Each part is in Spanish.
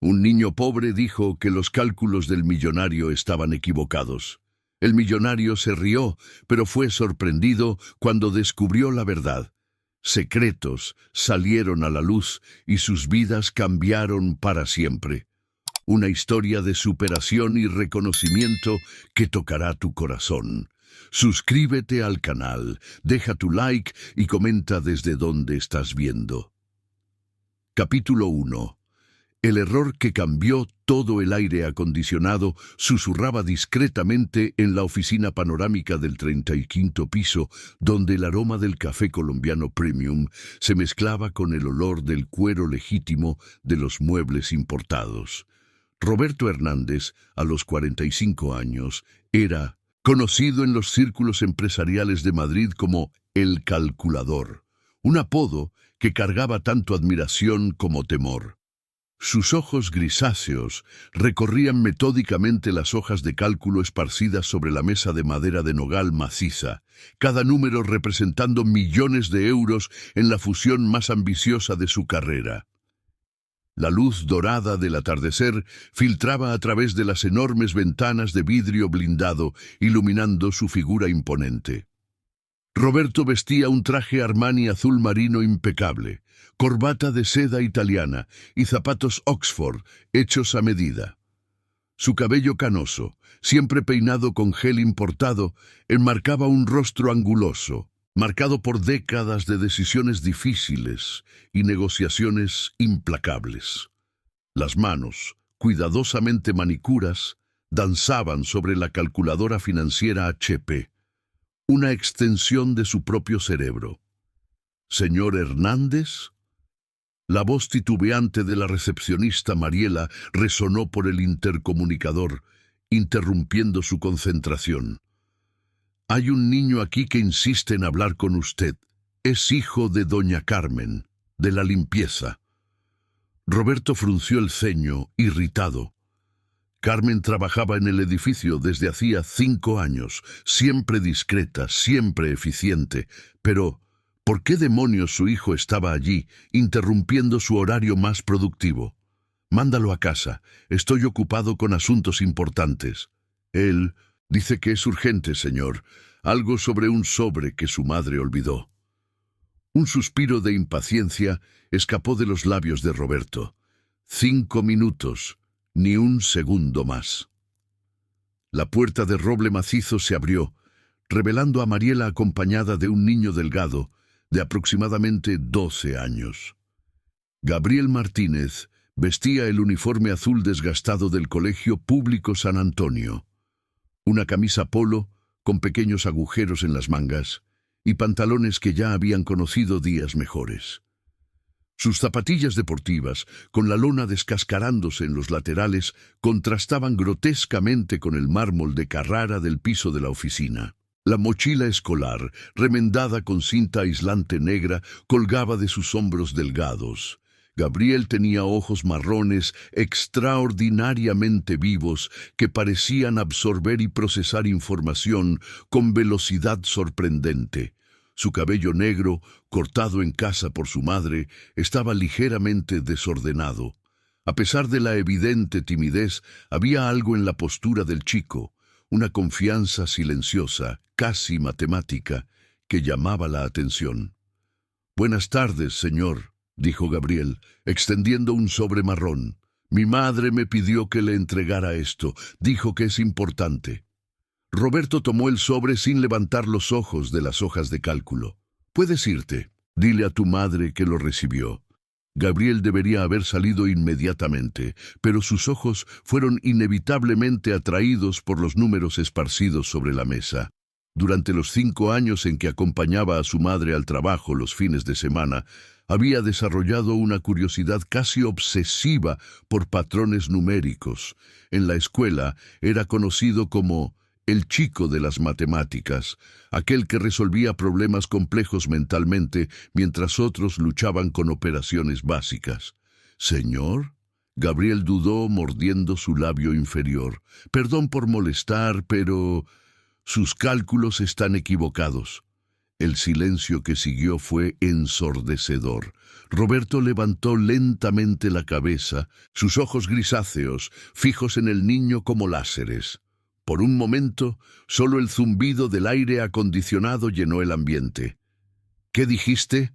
Un niño pobre dijo que los cálculos del millonario estaban equivocados. El millonario se rió, pero fue sorprendido cuando descubrió la verdad. Secretos salieron a la luz y sus vidas cambiaron para siempre. Una historia de superación y reconocimiento que tocará tu corazón. Suscríbete al canal, deja tu like y comenta desde dónde estás viendo. Capítulo 1. El error que cambió todo. El aire acondicionado susurraba discretamente en la oficina panorámica del 35º piso, donde el aroma del café colombiano premium se mezclaba con el olor del cuero legítimo de los muebles importados. Roberto Hernández, a los 45 años, era conocido en los círculos empresariales de Madrid como el calculador, un apodo que cargaba tanto admiración como temor. Sus ojos grisáceos recorrían metódicamente las hojas de cálculo esparcidas sobre la mesa de madera de nogal maciza, cada número representando millones de euros en la fusión más ambiciosa de su carrera. La luz dorada del atardecer filtraba a través de las enormes ventanas de vidrio blindado, iluminando su figura imponente. Roberto vestía un traje Armani azul marino impecable, corbata de seda italiana y zapatos Oxford hechos a medida. Su cabello canoso, siempre peinado con gel importado, enmarcaba un rostro anguloso, marcado por décadas de decisiones difíciles y negociaciones implacables. Las manos, cuidadosamente manicuras, danzaban sobre la calculadora financiera HP, una extensión de su propio cerebro. «¿Señor Hernández?» La voz titubeante de la recepcionista Mariela resonó por el intercomunicador, interrumpiendo su concentración. «Hay un niño aquí que insiste en hablar con usted. Es hijo de doña Carmen, de la limpieza». Roberto frunció el ceño, irritado. Carmen trabajaba en el edificio desde hacía 5 años, siempre discreta, siempre eficiente, pero ¿por qué demonios su hijo estaba allí, interrumpiendo su horario más productivo? «Mándalo a casa, estoy ocupado con asuntos importantes». «Él dice que es urgente, señor, algo sobre un sobre que su madre olvidó». Un suspiro de impaciencia escapó de los labios de Roberto. 5 minutos. Ni un segundo más. La puerta de roble macizo se abrió, revelando a Mariela acompañada de un niño delgado, de aproximadamente 12 años. Gabriel Martínez vestía el uniforme azul desgastado del Colegio Público San Antonio, una camisa polo con pequeños agujeros en las mangas y pantalones que ya habían conocido días mejores. Sus zapatillas deportivas, con la lona descascarándose en los laterales, contrastaban grotescamente con el mármol de Carrara del piso de la oficina. La mochila escolar, remendada con cinta aislante negra, colgaba de sus hombros delgados. Gabriel tenía ojos marrones extraordinariamente vivos que parecían absorber y procesar información con velocidad sorprendente. Su cabello negro, cortado en casa por su madre, estaba ligeramente desordenado. A pesar de la evidente timidez, había algo en la postura del chico, una confianza silenciosa, casi matemática, que llamaba la atención. «Buenas tardes, señor», dijo Gabriel, extendiendo un sobre marrón. «Mi madre me pidió que le entregara esto. Dijo que es importante». Roberto tomó el sobre sin levantar los ojos de las hojas de cálculo. «Puedes irte. Dile a tu madre que lo recibió». Gabriel debería haber salido inmediatamente, pero sus ojos fueron inevitablemente atraídos por los números esparcidos sobre la mesa. Durante los 5 años en que acompañaba a su madre al trabajo los fines de semana, había desarrollado una curiosidad casi obsesiva por patrones numéricos. En la escuela era conocido como el chico de las matemáticas, aquel que resolvía problemas complejos mentalmente mientras otros luchaban con operaciones básicas. «¿Señor?» Gabriel dudó, mordiendo su labio inferior. «Perdón por molestar, pero sus cálculos están equivocados». El silencio que siguió fue ensordecedor. Roberto levantó lentamente la cabeza, sus ojos grisáceos, fijos en el niño como láseres. Por un momento, solo el zumbido del aire acondicionado llenó el ambiente. ¿Qué dijiste?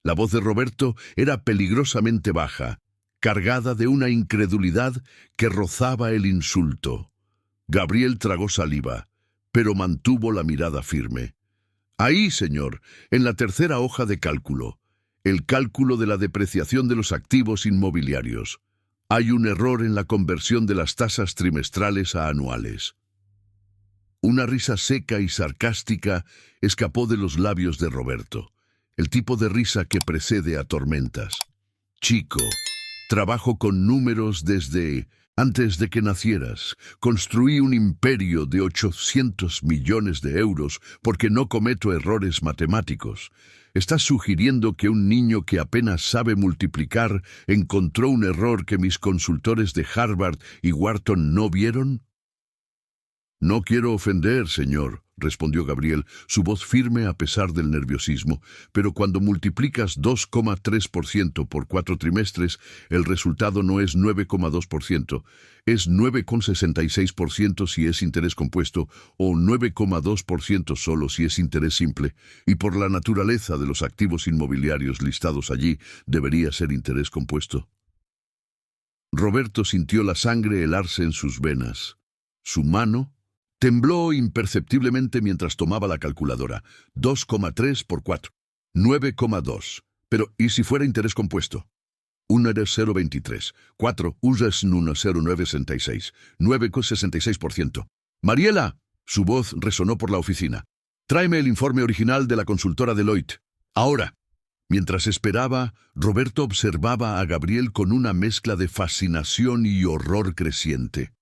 La voz de Roberto era peligrosamente baja, cargada de una incredulidad que rozaba el insulto. Gabriel tragó saliva, pero mantuvo la mirada firme. Ahí, señor, en la tercera hoja de cálculo, el cálculo de la depreciación de los activos inmobiliarios. Hay un error en la conversión de las tasas trimestrales a anuales. Una risa seca y sarcástica escapó de los labios de Roberto, el tipo de risa que precede a tormentas. Chico, trabajo con números desde antes de que nacieras. Construí un imperio de 800 millones de euros porque no cometo errores matemáticos. ¿Estás sugiriendo que un niño que apenas sabe multiplicar encontró un error que mis consultores de Harvard y Wharton no vieron? No quiero ofender, señor, respondió Gabriel, su voz firme a pesar del nerviosismo, pero cuando multiplicas 2,3% por 4 trimestres, el resultado no es 9,2%, es 9,66% si es interés compuesto o 9,2% solo si es interés simple, y por la naturaleza de los activos inmobiliarios listados allí, debería ser interés compuesto. Roberto sintió la sangre helarse en sus venas. Su mano tembló imperceptiblemente mientras tomaba la calculadora. 2,3 por 4. 9,2. Pero, ¿y si fuera interés compuesto? 1 era 0,23. 4 es 1,0966. 9,66%. ¡Mariela! Su voz resonó por la oficina. Tráeme el informe original de la consultora Deloitte. Ahora. Mientras esperaba, Roberto observaba a Gabriel con una mezcla de fascinación y horror creciente.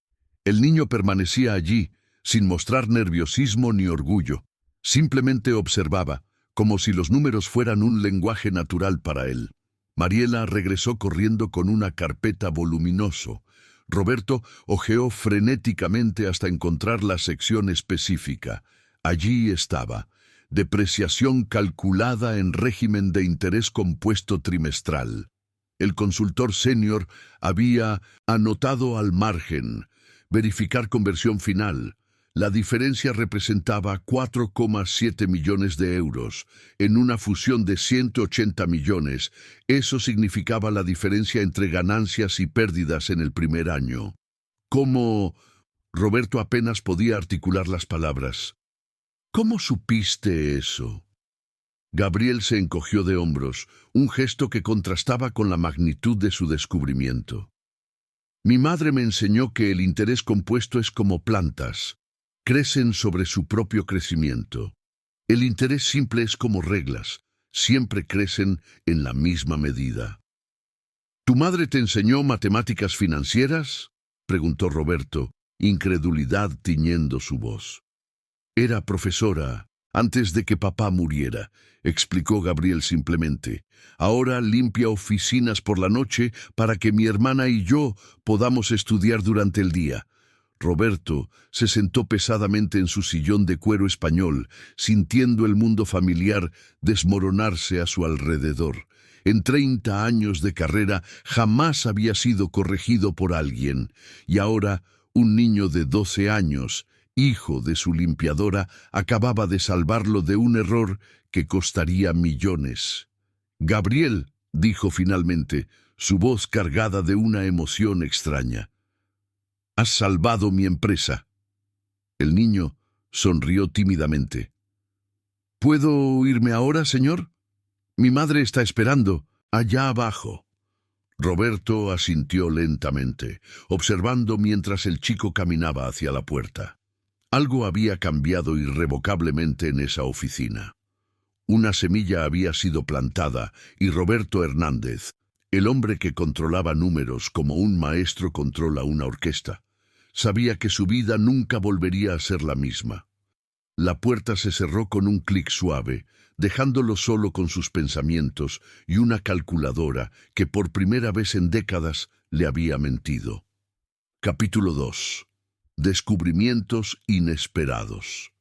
El niño permanecía allí, sin mostrar nerviosismo ni orgullo. Simplemente observaba, como si los números fueran un lenguaje natural para él. Mariela regresó corriendo con una carpeta voluminoso. Roberto hojeó frenéticamente hasta encontrar la sección específica. Allí estaba: depreciación calculada en régimen de interés compuesto trimestral. El consultor senior había anotado al margen: verificar conversión final. La diferencia representaba 4,7 millones de euros. En una fusión de 180 millones, eso significaba la diferencia entre ganancias y pérdidas en el primer año. ¿Cómo? Roberto apenas podía articular las palabras. ¿Cómo supiste eso? Gabriel se encogió de hombros, un gesto que contrastaba con la magnitud de su descubrimiento. Mi madre me enseñó que el interés compuesto es como plantas. Crecen sobre su propio crecimiento. El interés simple es como reglas, siempre crecen en la misma medida. ¿Tu madre te enseñó matemáticas financieras?, preguntó Roberto, incredulidad tiñendo su voz. Era profesora antes de que papá muriera, explicó Gabriel simplemente. Ahora limpia oficinas por la noche para que mi hermana y yo podamos estudiar durante el día. Roberto se sentó pesadamente en su sillón de cuero español, sintiendo el mundo familiar desmoronarse a su alrededor. En 30 años de carrera jamás había sido corregido por alguien, y ahora un niño de 12 años, hijo de su limpiadora, acababa de salvarlo de un error que costaría millones. Gabriel, dijo finalmente, su voz cargada de una emoción extraña. Has salvado mi empresa. El niño sonrió tímidamente. ¿Puedo irme ahora, señor? Mi madre está esperando, allá abajo. Roberto asintió lentamente, observando mientras el chico caminaba hacia la puerta. Algo había cambiado irrevocablemente en esa oficina. Una semilla había sido plantada y Roberto Hernández, el hombre que controlaba números como un maestro controla una orquesta, sabía que su vida nunca volvería a ser la misma. La puerta se cerró con un clic suave, dejándolo solo con sus pensamientos y una calculadora que por primera vez en décadas le había mentido. Capítulo 2. Descubrimientos inesperados.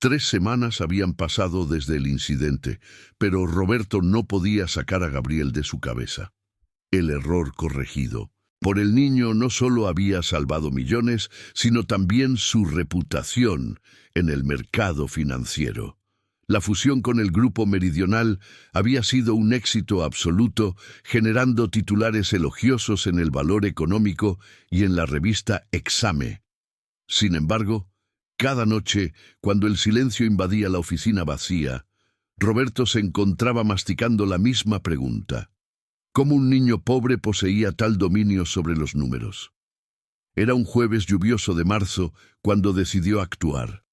3 semanas habían pasado desde el incidente, pero Roberto no podía sacar a Gabriel de su cabeza. El error corregido por el niño no solo había salvado millones, sino también su reputación en el mercado financiero. La fusión con el Grupo Meridional había sido un éxito absoluto, generando titulares elogiosos en el Valor Económico y en la revista Exame. Sin embargo, cada noche, cuando el silencio invadía la oficina vacía, Roberto se encontraba masticando la misma pregunta. ¿Cómo un niño pobre poseía tal dominio sobre los números? Era un jueves lluvioso de marzo cuando decidió actuar.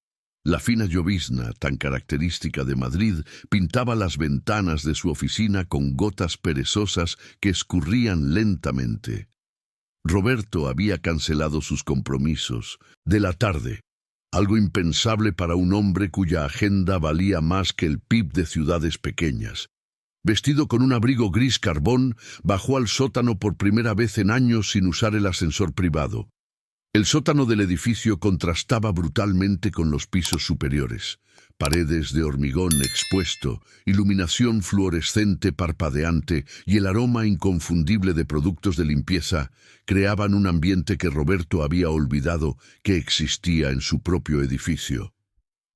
La fina llovizna, tan característica de Madrid, pintaba las ventanas de su oficina con gotas perezosas que escurrían lentamente. Roberto había cancelado sus compromisos de la tarde, algo impensable para un hombre cuya agenda valía más que el PIB de ciudades pequeñas. Vestido con un abrigo gris carbón, bajó al sótano por primera vez en años sin usar el ascensor privado. El sótano del edificio contrastaba brutalmente con los pisos superiores. Paredes de hormigón expuesto, iluminación fluorescente parpadeante y el aroma inconfundible de productos de limpieza creaban un ambiente que Roberto había olvidado que existía en su propio edificio.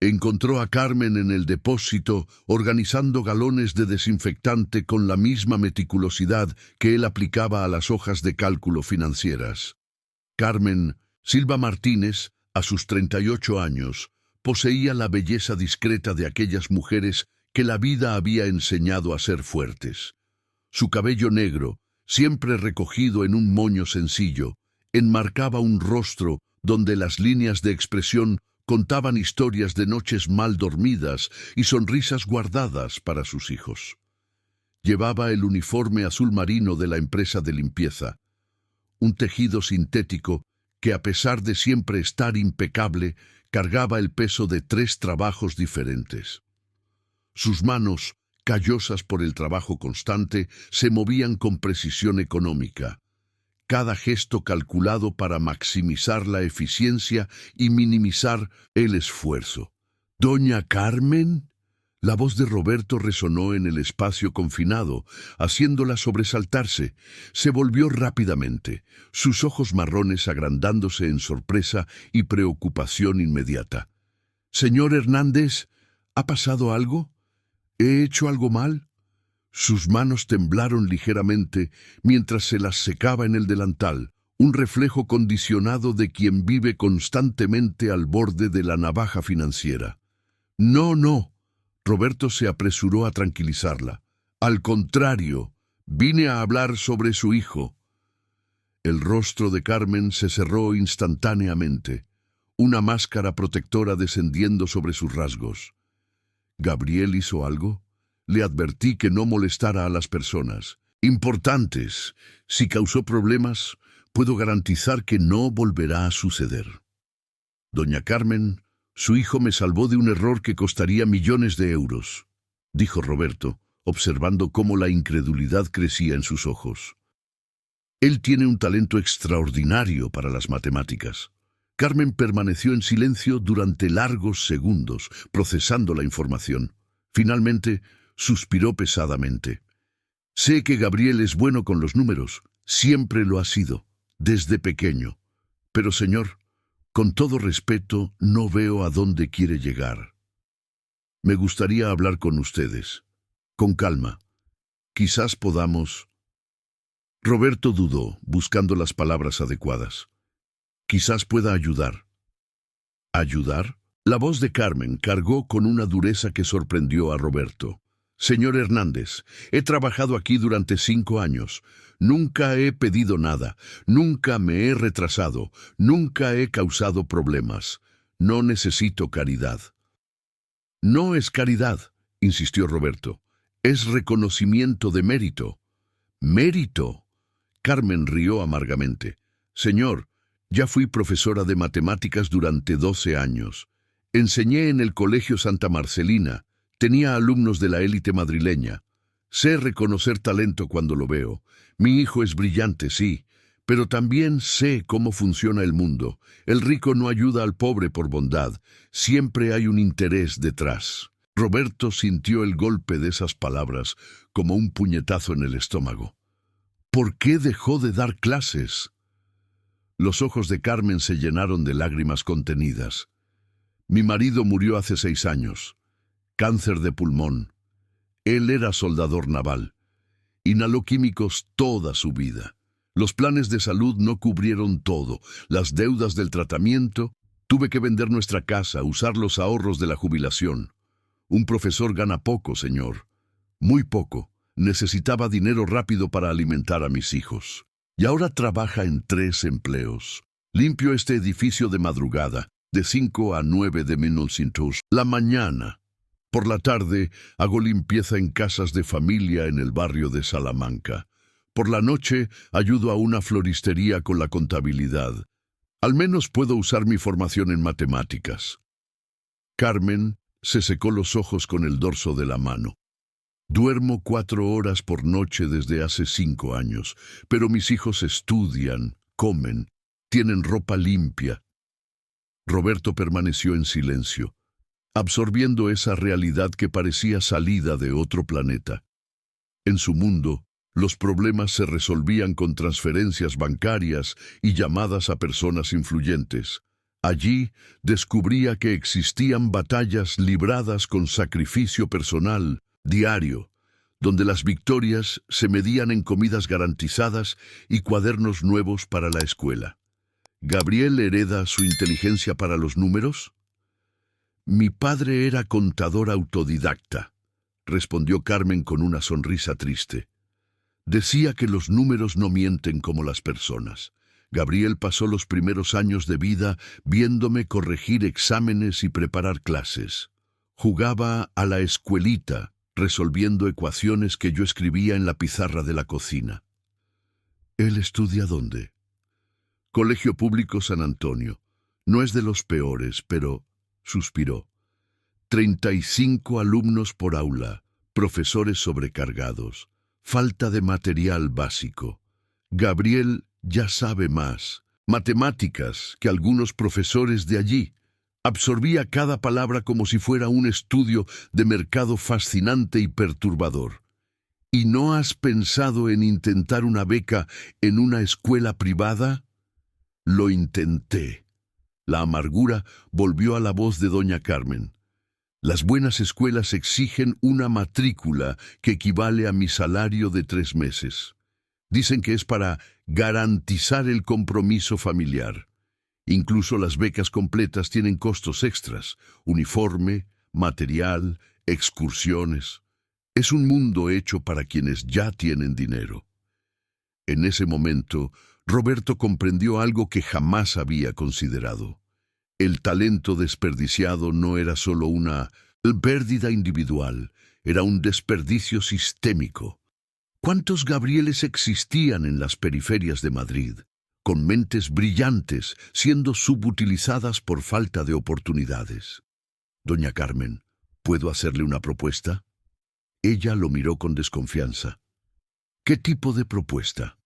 Encontró a Carmen en el depósito organizando galones de desinfectante con la misma meticulosidad que él aplicaba a las hojas de cálculo financieras. Carmen Silva Martínez, a sus 38 años, poseía la belleza discreta de aquellas mujeres que la vida había enseñado a ser fuertes. Su cabello negro, siempre recogido en un moño sencillo, enmarcaba un rostro donde las líneas de expresión contaban historias de noches mal dormidas y sonrisas guardadas para sus hijos. Llevaba el uniforme azul marino de la empresa de limpieza, un tejido sintético que, a pesar de siempre estar impecable, cargaba el peso de 3 trabajos diferentes. Sus manos, callosas por el trabajo constante, se movían con precisión económica. Cada gesto calculado para maximizar la eficiencia y minimizar el esfuerzo. «¿Doña Carmen?» La voz de Roberto resonó en el espacio confinado, haciéndola sobresaltarse. Se volvió rápidamente, sus ojos marrones agrandándose en sorpresa y preocupación inmediata. «Señor Hernández, ¿ha pasado algo? ¿He hecho algo mal?» Sus manos temblaron ligeramente mientras se las secaba en el delantal, un reflejo condicionado de quien vive constantemente al borde de la navaja financiera. «No, no». Roberto se apresuró a tranquilizarla. «Al contrario, vine a hablar sobre su hijo». El rostro de Carmen se cerró instantáneamente, una máscara protectora descendiendo sobre sus rasgos. «¿Gabriel hizo algo? Le advertí que no molestara a las personas importantes. Si causó problemas, puedo garantizar que no volverá a suceder. Doña Carmen, su hijo me salvó de un error que costaría millones de euros», dijo Roberto, observando cómo la incredulidad crecía en sus ojos. «Él tiene un talento extraordinario para las matemáticas». Carmen permaneció en silencio durante largos segundos, procesando la información. Finalmente, suspiró pesadamente. «Sé que Gabriel es bueno con los números. Siempre lo ha sido, desde pequeño. Pero, señor, con todo respeto, no veo a dónde quiere llegar. Me gustaría hablar con ustedes. Con calma. Quizás podamos...» Roberto dudó, buscando las palabras adecuadas. «Quizás pueda ayudar». ¿Ayudar? La voz de Carmen cargó con una dureza que sorprendió a Roberto. «Señor Hernández, he trabajado aquí durante 5 años. Nunca he pedido nada, nunca me he retrasado, nunca he causado problemas. No necesito caridad». «No es caridad», insistió Roberto. «Es reconocimiento de mérito». «¿Mérito?». Carmen rió amargamente. «Señor, ya fui profesora de matemáticas durante 12 años. Enseñé en el Colegio Santa Marcelina. Tenía alumnos de la élite madrileña. Sé reconocer talento cuando lo veo. Mi hijo es brillante, sí, Pero también sé cómo funciona el mundo. El rico no ayuda al pobre por bondad. Siempre hay un interés detrás. Roberto sintió el golpe de esas palabras como un puñetazo en el estómago. ¿Por qué dejó de dar clases? Los ojos de Carmen se llenaron de lágrimas contenidas. Mi marido murió hace 6 años. Cáncer de pulmón. Él era soldador naval. Inhaló químicos toda su vida. Los planes de salud no cubrieron todo. Las deudas del tratamiento. Tuve que vender nuestra casa, usar los ahorros de la jubilación. Un profesor gana poco, señor. Muy poco. Necesitaba dinero rápido para alimentar a mis hijos. Y ahora trabaja en 3 empleos. Limpio este edificio de madrugada, de 5 a 9 de la mañana. Por la tarde, hago limpieza en casas de familia en el barrio de Salamanca. Por la noche, ayudo a una floristería con la contabilidad. Al menos puedo usar mi formación en matemáticas. Carmen se secó los ojos con el dorso de la mano. Duermo 4 horas por noche desde hace 5 años, pero mis hijos estudian, comen, tienen ropa limpia. Roberto permaneció en silencio, absorbiendo esa realidad que parecía salida de otro planeta. En su mundo, los problemas se resolvían con transferencias bancarias y llamadas a personas influyentes. Allí descubría que existían batallas libradas con sacrificio personal, diario, donde las victorias se medían en comidas garantizadas y cuadernos nuevos para la escuela. ¿Gabriel hereda su inteligencia para los números? Mi padre era contador autodidacta, respondió Carmen con una sonrisa triste. Decía que los números no mienten como las personas. Gabriel pasó los primeros años de vida viéndome corregir exámenes y preparar clases. Jugaba a la escuelita, resolviendo ecuaciones que yo escribía en la pizarra de la cocina. ¿Él estudia dónde? Colegio Público San Antonio. No es de los peores, pero... suspiró. 35 alumnos por aula, profesores sobrecargados, falta de material básico. Gabriel ya sabe más, matemáticas, que algunos profesores de allí. Absorbía cada palabra como si fuera un estudio de mercado fascinante y perturbador. ¿Y no has pensado en intentar una beca en una escuela privada? Lo intenté. La amargura volvió a la voz de doña Carmen. Las buenas escuelas exigen una matrícula que equivale a mi salario de 3 meses. Dicen que es para garantizar el compromiso familiar. Incluso las becas completas tienen costos extras, uniforme, material, excursiones. Es un mundo hecho para quienes ya tienen dinero. En ese momento, Roberto comprendió algo que jamás había considerado. El talento desperdiciado no era solo una pérdida individual, era un desperdicio sistémico. ¿Cuántos Gabrieles existían en las periferias de Madrid, con mentes brillantes siendo subutilizadas por falta de oportunidades? Doña Carmen, ¿puedo hacerle una propuesta? Ella lo miró con desconfianza. ¿Qué tipo de propuesta?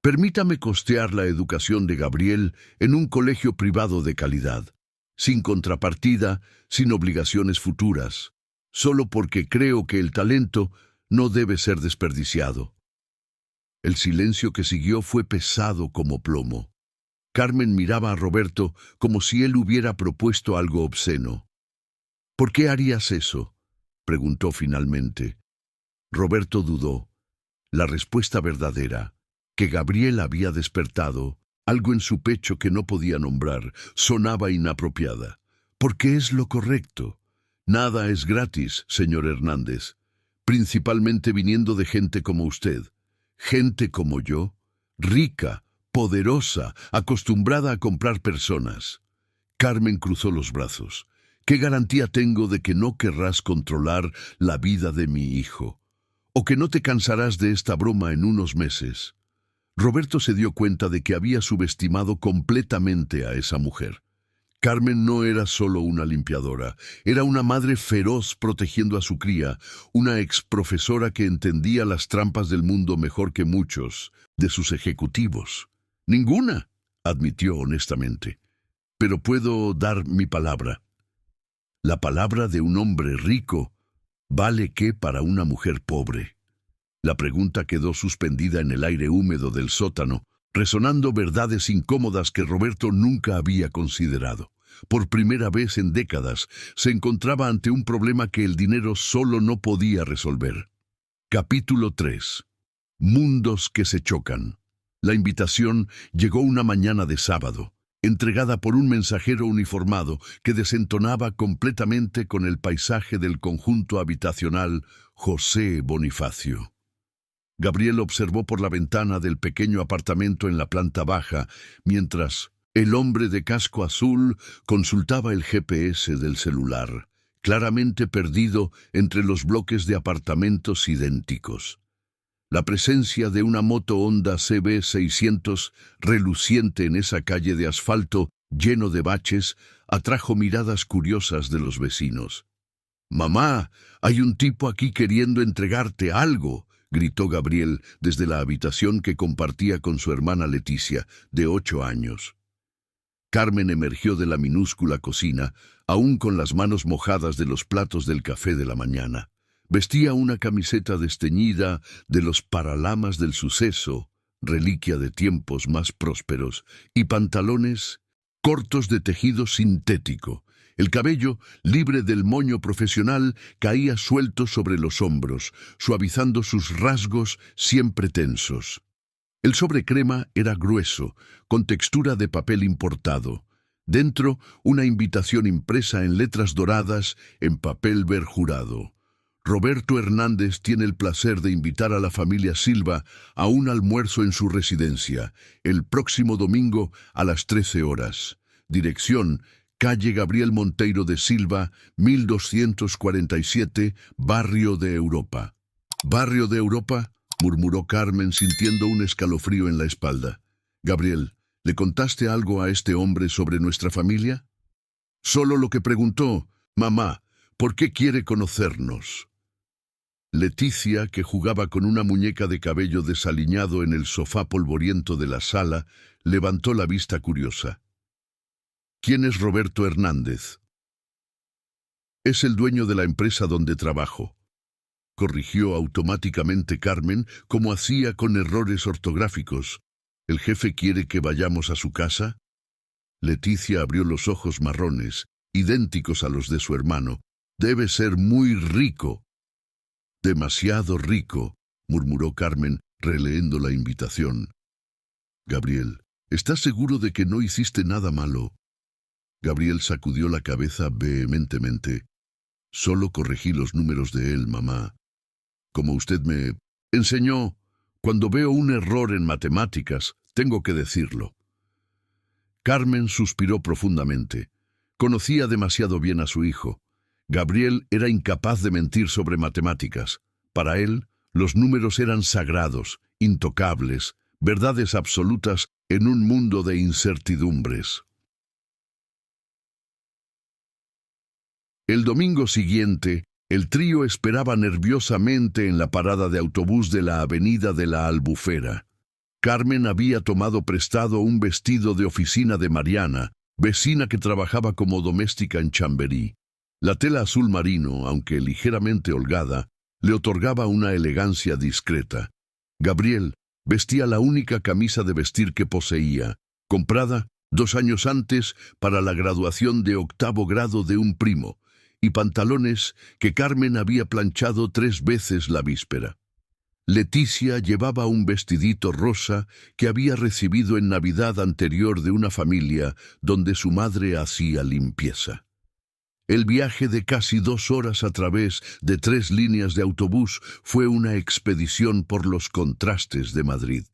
Permítame costear la educación de Gabriel en un colegio privado de calidad, sin contrapartida, sin obligaciones futuras, solo porque creo que el talento no debe ser desperdiciado. El silencio que siguió fue pesado como plomo. Carmen miraba a Roberto como si él hubiera propuesto algo obsceno. ¿Por qué harías eso?, preguntó finalmente. Roberto dudó. La respuesta verdadera, que Gabriel había despertado, algo en su pecho que no podía nombrar, sonaba inapropiada. Porque es lo correcto. Nada es gratis, señor Hernández, principalmente viniendo de gente como usted. Gente como yo, rica, poderosa, acostumbrada a comprar personas. Carmen cruzó los brazos. ¿Qué garantía tengo de que no querrás controlar la vida de mi hijo? ¿O que no te cansarás de esta broma en unos meses? Roberto se dio cuenta de que había subestimado completamente a esa mujer. Carmen no era solo una limpiadora, era una madre feroz protegiendo a su cría, una exprofesora que entendía las trampas del mundo mejor que muchos de sus ejecutivos. Ninguna, admitió honestamente. Pero puedo dar mi palabra. La palabra de un hombre rico vale qué para una mujer pobre. La pregunta quedó suspendida en el aire húmedo del sótano, resonando verdades incómodas que Roberto nunca había considerado. Por primera vez en décadas, se encontraba ante un problema que el dinero solo no podía resolver. Capítulo 3. Mundos que se chocan. La invitación llegó una mañana de sábado, entregada por un mensajero uniformado que desentonaba completamente con el paisaje del conjunto habitacional José Bonifacio. Gabriel observó por la ventana del pequeño apartamento en la planta baja, mientras el hombre de casco azul consultaba el GPS del celular, claramente perdido entre los bloques de apartamentos idénticos. La presencia de una moto Honda CB600 reluciente en esa calle de asfalto lleno de baches atrajo miradas curiosas de los vecinos. «Mamá, hay un tipo aquí queriendo entregarte algo», gritó Gabriel desde la habitación que compartía con su hermana Leticia, de 8 años. Carmen emergió de la minúscula cocina, aún con las manos mojadas de los platos del café de la mañana. Vestía una camiseta desteñida de los paralamas del suceso, reliquia de tiempos más prósperos, y pantalones cortos de tejido sintético. El cabello, libre del moño profesional, caía suelto sobre los hombros, suavizando sus rasgos siempre tensos. El sobrecrema era grueso, con textura de papel importado. Dentro, una invitación impresa en letras doradas en papel verjurado. Roberto Hernández tiene el placer de invitar a la familia Silva a un almuerzo en su residencia, el próximo domingo a las 13 horas. Dirección: calle Gabriel Monteiro de Silva, 1247, Barrio de Europa. «¿Barrio de Europa?», murmuró Carmen sintiendo un escalofrío en la espalda. «Gabriel, ¿le contaste algo a este hombre sobre nuestra familia?» «Solo lo que preguntó. Mamá, ¿por qué quiere conocernos?» Leticia, que jugaba con una muñeca de cabello desaliñado en el sofá polvoriento de la sala, levantó la vista curiosa. «¿Quién es Roberto Hernández?» «Es el dueño de la empresa donde trabajo», corrigió automáticamente Carmen, como hacía con errores ortográficos. «¿El jefe quiere que vayamos a su casa?» Leticia abrió los ojos marrones, idénticos a los de su hermano. «Debe ser muy rico». «Demasiado rico», murmuró Carmen, releyendo la invitación. «Gabriel, ¿estás seguro de que no hiciste nada malo?» Gabriel sacudió la cabeza vehementemente. «Solo corregí los números de él, mamá. Como usted me enseñó, cuando veo un error en matemáticas, tengo que decirlo». Carmen suspiró profundamente. Conocía demasiado bien a su hijo. Gabriel era incapaz de mentir sobre matemáticas. Para él, los números eran sagrados, intocables, verdades absolutas en un mundo de incertidumbres. El domingo siguiente, el trío esperaba nerviosamente en la parada de autobús de la avenida de la Albufera. Carmen había tomado prestado un vestido de oficina de Mariana, vecina que trabajaba como doméstica en Chamberí. La tela azul marino, aunque ligeramente holgada, le otorgaba una elegancia discreta. Gabriel vestía la única camisa de vestir que poseía, comprada 2 años antes para la graduación de 8º grado de un primo, y pantalones que Carmen había planchado 3 veces la víspera. Leticia llevaba un vestidito rosa que había recibido en Navidad anterior de una familia donde su madre hacía limpieza. El viaje de casi 2 horas a través de 3 líneas de autobús fue una expedición por los contrastes de Madrid.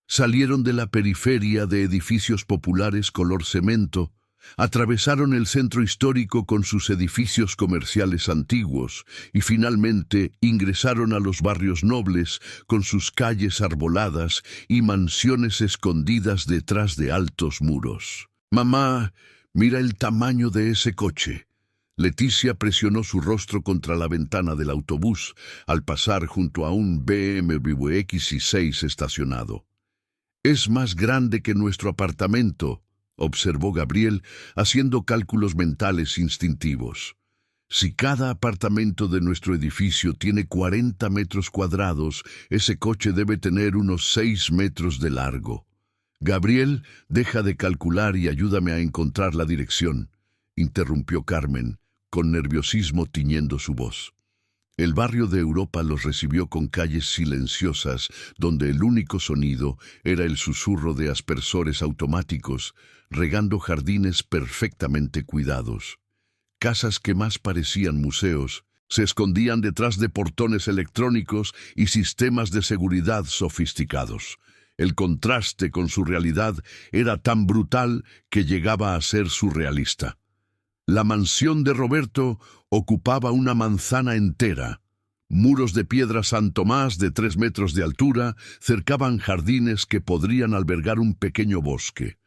Salieron de la periferia de edificios populares color cemento, atravesaron el centro histórico con sus edificios comerciales antiguos y finalmente ingresaron a los barrios nobles con sus calles arboladas y mansiones escondidas detrás de altos muros. «Mamá, mira el tamaño de ese coche». Leticia presionó su rostro contra la ventana del autobús al pasar junto a un BMW X6 estacionado. Es más grande que nuestro apartamento, observó Gabriel, haciendo cálculos mentales instintivos. Si cada apartamento de nuestro edificio tiene 40 metros cuadrados, ese coche debe tener unos 6 metros de largo. Gabriel, deja de calcular y ayúdame a encontrar la dirección, interrumpió Carmen, con nerviosismo tiñendo su voz. El barrio de Europa los recibió con calles silenciosas, donde el único sonido era el susurro de aspersores automáticos, regando jardines perfectamente cuidados. Casas que más parecían museos se escondían detrás de portones electrónicos y sistemas de seguridad sofisticados. El contraste con su realidad era tan brutal que llegaba a ser surrealista. La mansión de Roberto ocupaba una manzana entera. Muros de piedra San Tomás de 3 metros de altura cercaban jardines que podrían albergar un pequeño bosque.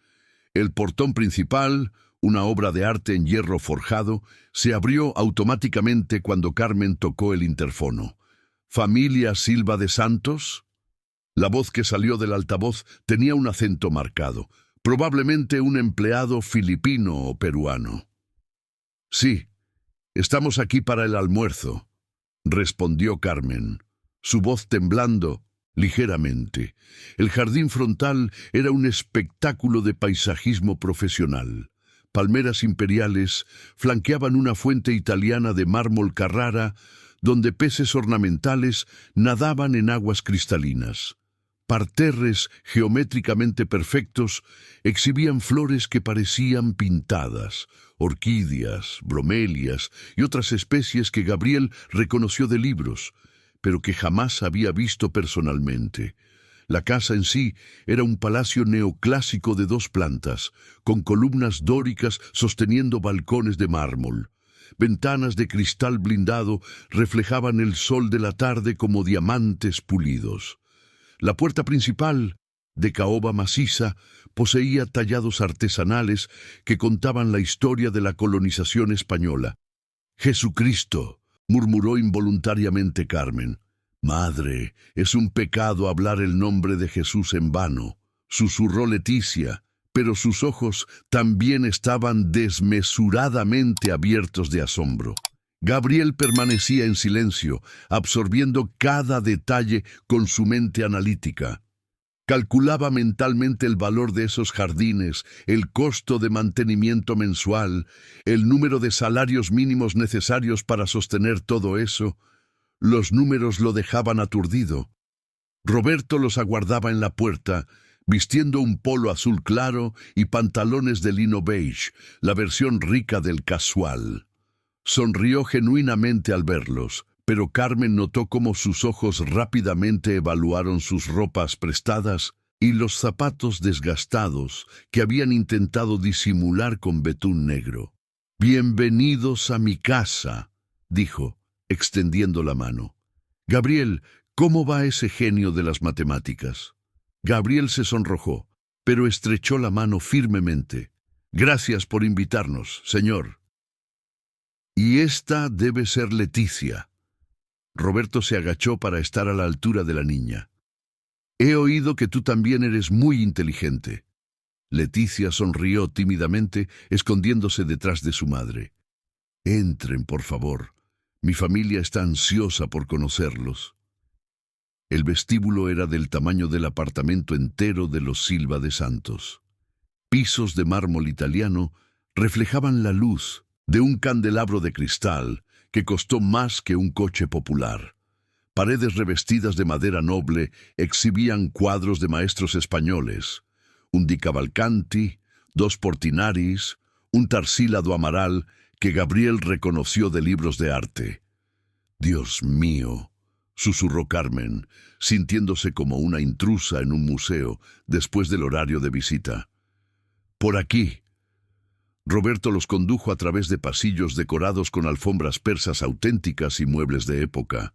El portón principal, una obra de arte en hierro forjado, se abrió automáticamente cuando Carmen tocó el interfono. ¿Familia Silva de Santos? La voz que salió del altavoz tenía un acento marcado, probablemente un empleado filipino o peruano. Sí, estamos aquí para el almuerzo, respondió Carmen, su voz temblando ligeramente. El jardín frontal era un espectáculo de paisajismo profesional. Palmeras imperiales flanqueaban una fuente italiana de mármol Carrara, donde peces ornamentales nadaban en aguas cristalinas. Parterres geométricamente perfectos exhibían flores que parecían pintadas, orquídeas, bromelias y otras especies que Gabriel reconoció de libros, pero que jamás había visto personalmente. La casa en sí era un palacio neoclásico de 2 plantas, con columnas dóricas sosteniendo balcones de mármol. Ventanas de cristal blindado reflejaban el sol de la tarde como diamantes pulidos. La puerta principal, de caoba maciza, poseía tallados artesanales que contaban la historia de la colonización española. «Jesucristo», murmuró involuntariamente Carmen. «Madre, es un pecado hablar el nombre de Jesús en vano», susurró Leticia, pero sus ojos también estaban desmesuradamente abiertos de asombro. Gabriel permanecía en silencio, absorbiendo cada detalle con su mente analítica. Calculaba mentalmente el valor de esos jardines, el costo de mantenimiento mensual, el número de salarios mínimos necesarios para sostener todo eso. Los números lo dejaban aturdido. Roberto los aguardaba en la puerta, vistiendo un polo azul claro y pantalones de lino beige, la versión rica del casual. Sonrió genuinamente al verlos, pero Carmen notó cómo sus ojos rápidamente evaluaron sus ropas prestadas y los zapatos desgastados que habían intentado disimular con betún negro. «Bienvenidos a mi casa», dijo, extendiendo la mano. «Gabriel, ¿cómo va ese genio de las matemáticas?» Gabriel se sonrojó, pero estrechó la mano firmemente. «Gracias por invitarnos, señor». «Y esta debe ser Leticia». Roberto se agachó para estar a la altura de la niña. «He oído que tú también eres muy inteligente». Leticia sonrió tímidamente, escondiéndose detrás de su madre. «Entren, por favor. Mi familia está ansiosa por conocerlos». El vestíbulo era del tamaño del apartamento entero de los Silva de Santos. Pisos de mármol italiano reflejaban la luz de un candelabro de cristal que costó más que un coche popular. Paredes revestidas de madera noble exhibían cuadros de maestros españoles, un Di Cavalcanti, 2 Portinaris, un Tarsila Amaral que Gabriel reconoció de libros de arte. «Dios mío», susurró Carmen, sintiéndose como una intrusa en un museo después del horario de visita. «Por aquí». Roberto los condujo a través de pasillos decorados con alfombras persas auténticas y muebles de época.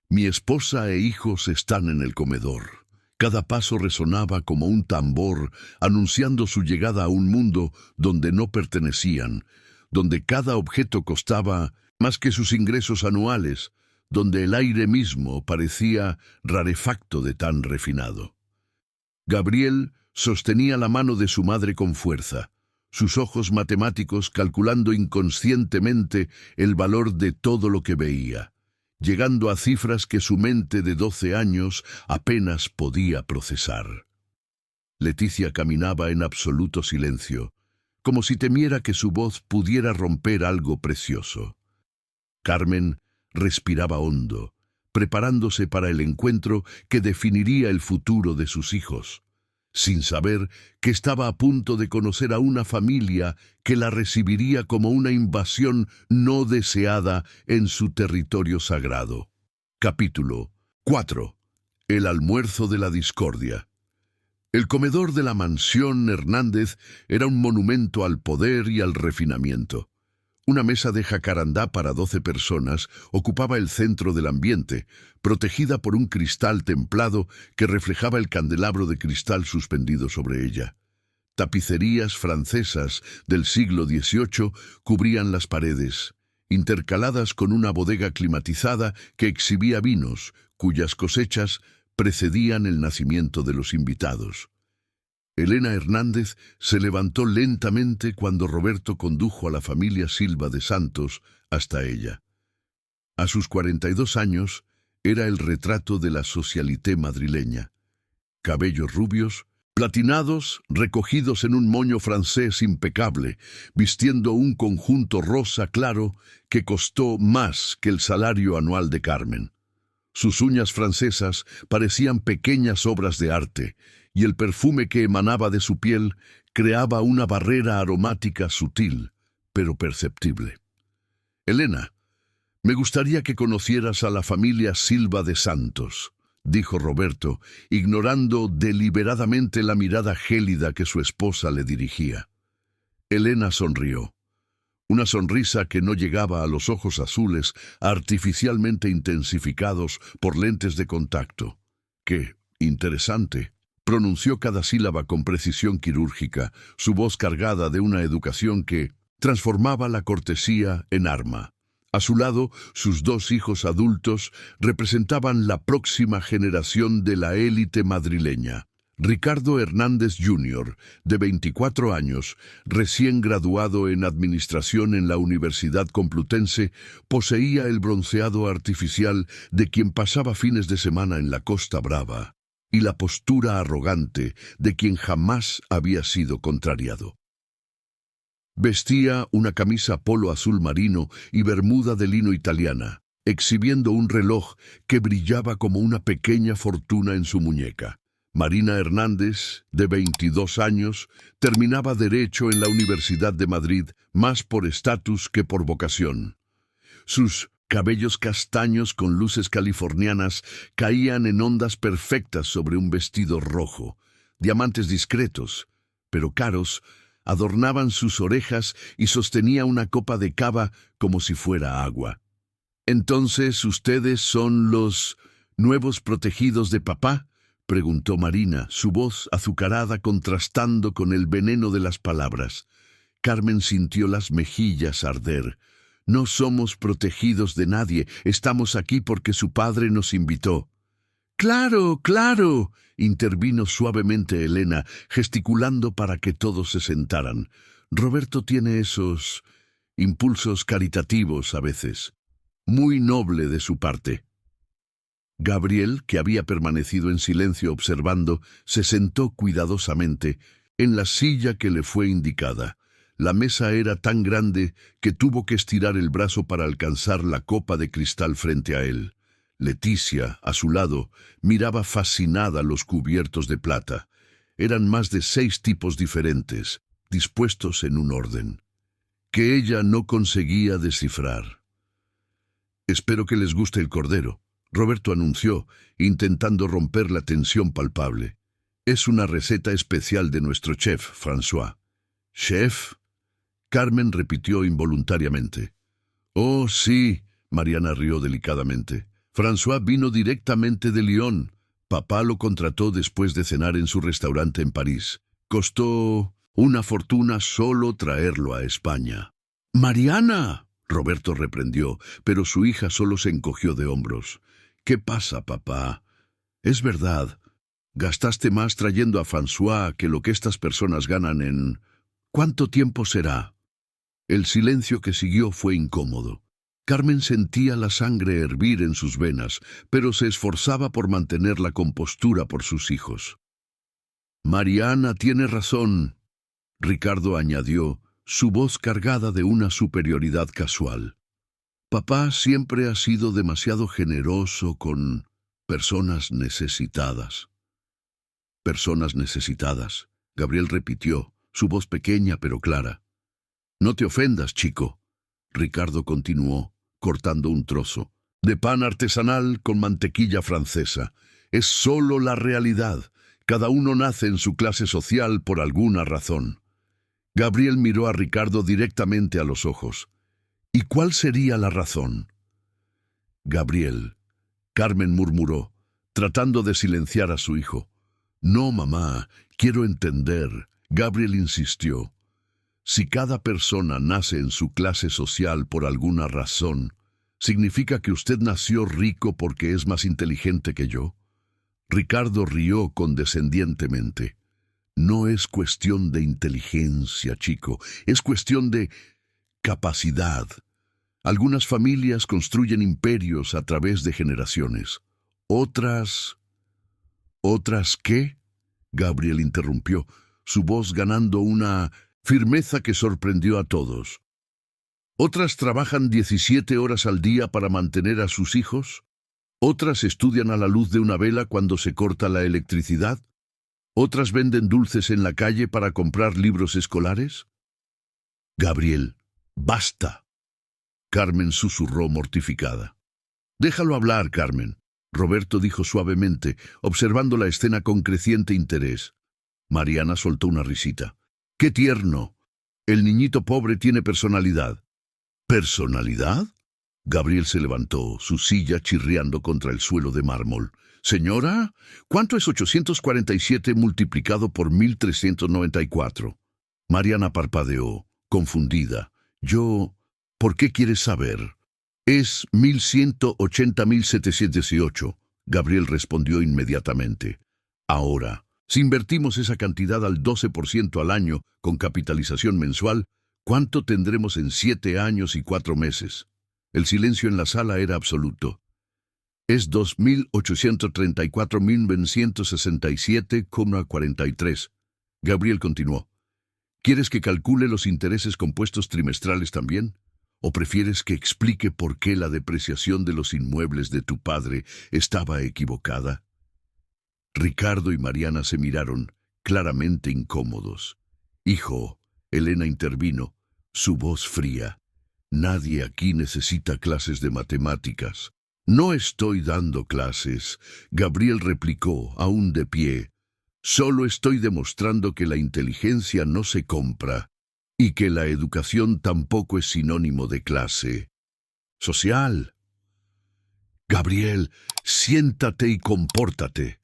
«Mi esposa e hijos están en el comedor». Cada paso resonaba como un tambor, anunciando su llegada a un mundo donde no pertenecían, donde cada objeto costaba más que sus ingresos anuales, donde el aire mismo parecía rarefacto de tan refinado. Gabriel sostenía la mano de su madre con fuerza, sus ojos matemáticos calculando inconscientemente el valor de todo lo que veía, llegando a cifras que su mente de 12 años apenas podía procesar. Leticia caminaba en absoluto silencio, como si temiera que su voz pudiera romper algo precioso. Carmen respiraba hondo, preparándose para el encuentro que definiría el futuro de sus hijos, sin saber que estaba a punto de conocer a una familia que la recibiría como una invasión no deseada en su territorio sagrado. Capítulo 4. El almuerzo de la discordia. El comedor de la mansión Hernández era un monumento al poder y al refinamiento. Una mesa de jacarandá para 12 personas ocupaba el centro del ambiente, protegida por un cristal templado que reflejaba el candelabro de cristal suspendido sobre ella. Tapicerías francesas del siglo XVIII cubrían las paredes, intercaladas con una bodega climatizada que exhibía vinos, cuyas cosechas precedían el nacimiento de los invitados. Elena Hernández se levantó lentamente cuando Roberto condujo a la familia Silva de Santos hasta ella. A sus 42 años, era el retrato de la socialité madrileña. Cabellos rubios, platinados, recogidos en un moño francés impecable, vistiendo un conjunto rosa claro que costó más que el salario anual de Carmen. Sus uñas francesas parecían pequeñas obras de arte, y el perfume que emanaba de su piel creaba una barrera aromática sutil, pero perceptible. «Elena, me gustaría que conocieras a la familia Silva de Santos», dijo Roberto, ignorando deliberadamente la mirada gélida que su esposa le dirigía. Elena sonrió. Una sonrisa que no llegaba a los ojos azules artificialmente intensificados por lentes de contacto. «Qué interesante», pronunció cada sílaba con precisión quirúrgica, su voz cargada de una educación que transformaba la cortesía en arma. A su lado, sus 2 hijos adultos representaban la próxima generación de la élite madrileña. Ricardo Hernández Jr., de 24 años, recién graduado en Administración en la Universidad Complutense, poseía el bronceado artificial de quien pasaba fines de semana en la Costa Brava y la postura arrogante de quien jamás había sido contrariado. Vestía una camisa polo azul marino y bermuda de lino italiana, exhibiendo un reloj que brillaba como una pequeña fortuna en su muñeca. Marina Hernández, de 22 años, terminaba Derecho en la Universidad de Madrid, más por estatus que por vocación. Sus cabellos castaños con luces californianas caían en ondas perfectas sobre un vestido rojo. Diamantes discretos, pero caros, adornaban sus orejas y sostenía una copa de cava como si fuera agua. «¿Entonces ustedes son los nuevos protegidos de papá?», preguntó Marina, su voz azucarada contrastando con el veneno de las palabras. Carmen sintió las mejillas arder. «No somos protegidos de nadie, estamos aquí porque su padre nos invitó». «Claro, claro», intervino suavemente Elena, gesticulando para que todos se sentaran. «Roberto tiene esos impulsos caritativos a veces. Muy noble de su parte». Gabriel, que había permanecido en silencio observando, se sentó cuidadosamente en la silla que le fue indicada. La mesa era tan grande que tuvo que estirar el brazo para alcanzar la copa de cristal frente a él. Leticia, a su lado, miraba fascinada los cubiertos de plata. Eran más de 6 tipos diferentes, dispuestos en un orden, que ella no conseguía descifrar. «Espero que les guste el cordero», Roberto anunció, intentando romper la tensión palpable. «Es una receta especial de nuestro chef, François». «¿Chef?», Carmen repitió involuntariamente. «Oh, sí», Mariana rió delicadamente. «François vino directamente de Lyon. Papá lo contrató después de cenar en su restaurante en París. Costó una fortuna solo traerlo a España». «¡Mariana!», Roberto reprendió, pero su hija solo se encogió de hombros. «¿Qué pasa, papá? Es verdad. Gastaste más trayendo a François que lo que estas personas ganan en... ¿Cuánto tiempo será? El silencio que siguió fue incómodo. Carmen sentía la sangre hervir en sus venas, pero se esforzaba por mantener la compostura por sus hijos. Mariana tiene razón, Ricardo añadió, su voz cargada de una superioridad casual. Papá siempre ha sido demasiado generoso con personas necesitadas. Personas necesitadas, Gabriel repitió, su voz pequeña pero clara. No te ofendas, chico, Ricardo continuó, cortando un trozo, de pan artesanal con mantequilla francesa. Es solo la realidad. Cada uno nace en su clase social por alguna razón. Gabriel miró a Ricardo directamente a los ojos. ¿Y cuál sería la razón? Gabriel, Carmen murmuró, tratando de silenciar a su hijo. No, mamá, quiero entender. Gabriel insistió. Si cada persona nace en su clase social por alguna razón, ¿significa que usted nació rico porque es más inteligente que yo? Ricardo rió condescendientemente. No es cuestión de inteligencia, chico, es cuestión de capacidad. Algunas familias construyen imperios a través de generaciones. ¿Otras qué? Gabriel interrumpió, su voz ganando una firmeza que sorprendió a todos. Otras trabajan 17 horas al día para mantener a sus hijos. Otras estudian a la luz de una vela cuando se corta la electricidad. Otras venden dulces en la calle para comprar libros escolares. Gabriel, basta. Carmen susurró mortificada. Déjalo hablar, Carmen, Roberto dijo suavemente, observando la escena con creciente interés. Mariana soltó una risita. ¡Qué tierno! El niñito pobre tiene personalidad. ¿Personalidad? Gabriel se levantó, su silla chirriando contra el suelo de mármol. Señora, ¿cuánto es 847 multiplicado por 1394? Mariana parpadeó, confundida. ¿Por qué quieres saber? Es 1180.718. Gabriel respondió inmediatamente. Ahora, si invertimos esa cantidad al 12% al año con capitalización mensual, ¿cuánto tendremos en 7 años y 4 meses? El silencio en la sala era absoluto. Es 2.834.967,43. Gabriel continuó. ¿Quieres que calcule los intereses compuestos trimestrales también? ¿O prefieres que explique por qué la depreciación de los inmuebles de tu padre estaba equivocada? Ricardo y Mariana se miraron, claramente incómodos. Hijo, Elena intervino, su voz fría. Nadie aquí necesita clases de matemáticas. No estoy dando clases, Gabriel replicó, aún de pie. Solo estoy demostrando que la inteligencia no se compra y que la educación tampoco es sinónimo de clase social. Gabriel, siéntate y compórtate.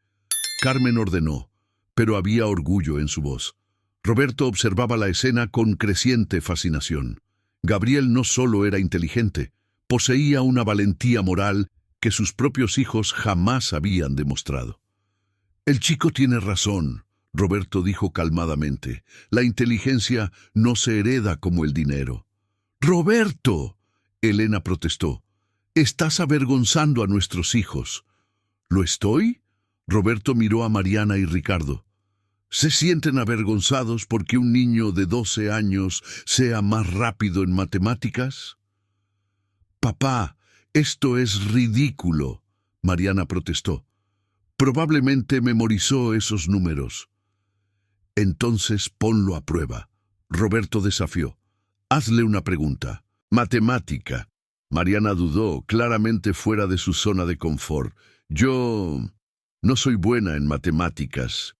Carmen ordenó, pero había orgullo en su voz. Roberto observaba la escena con creciente fascinación. Gabriel no solo era inteligente, poseía una valentía moral que sus propios hijos jamás habían demostrado. El chico tiene razón, Roberto dijo calmadamente. La inteligencia no se hereda como el dinero. ¡Roberto!, Elena protestó. Estás avergonzando a nuestros hijos. ¿Lo estoy? Roberto miró a Mariana y Ricardo. ¿Se sienten avergonzados porque un niño de 12 años sea más rápido en matemáticas? Papá, esto es ridículo, Mariana protestó. Probablemente memorizó esos números. Entonces ponlo a prueba. Roberto desafió. Hazle una pregunta. Matemática. Mariana dudó, claramente fuera de su zona de confort. Yo no soy buena en matemáticas.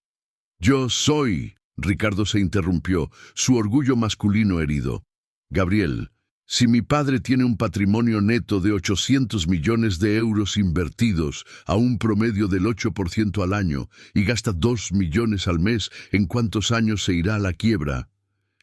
Yo soy. Ricardo se interrumpió, su orgullo masculino herido. Gabriel, si mi padre tiene un patrimonio neto de 800 millones de euros invertidos a un promedio del 8% al año y gasta 2 millones al mes, ¿en cuántos años se irá a la quiebra?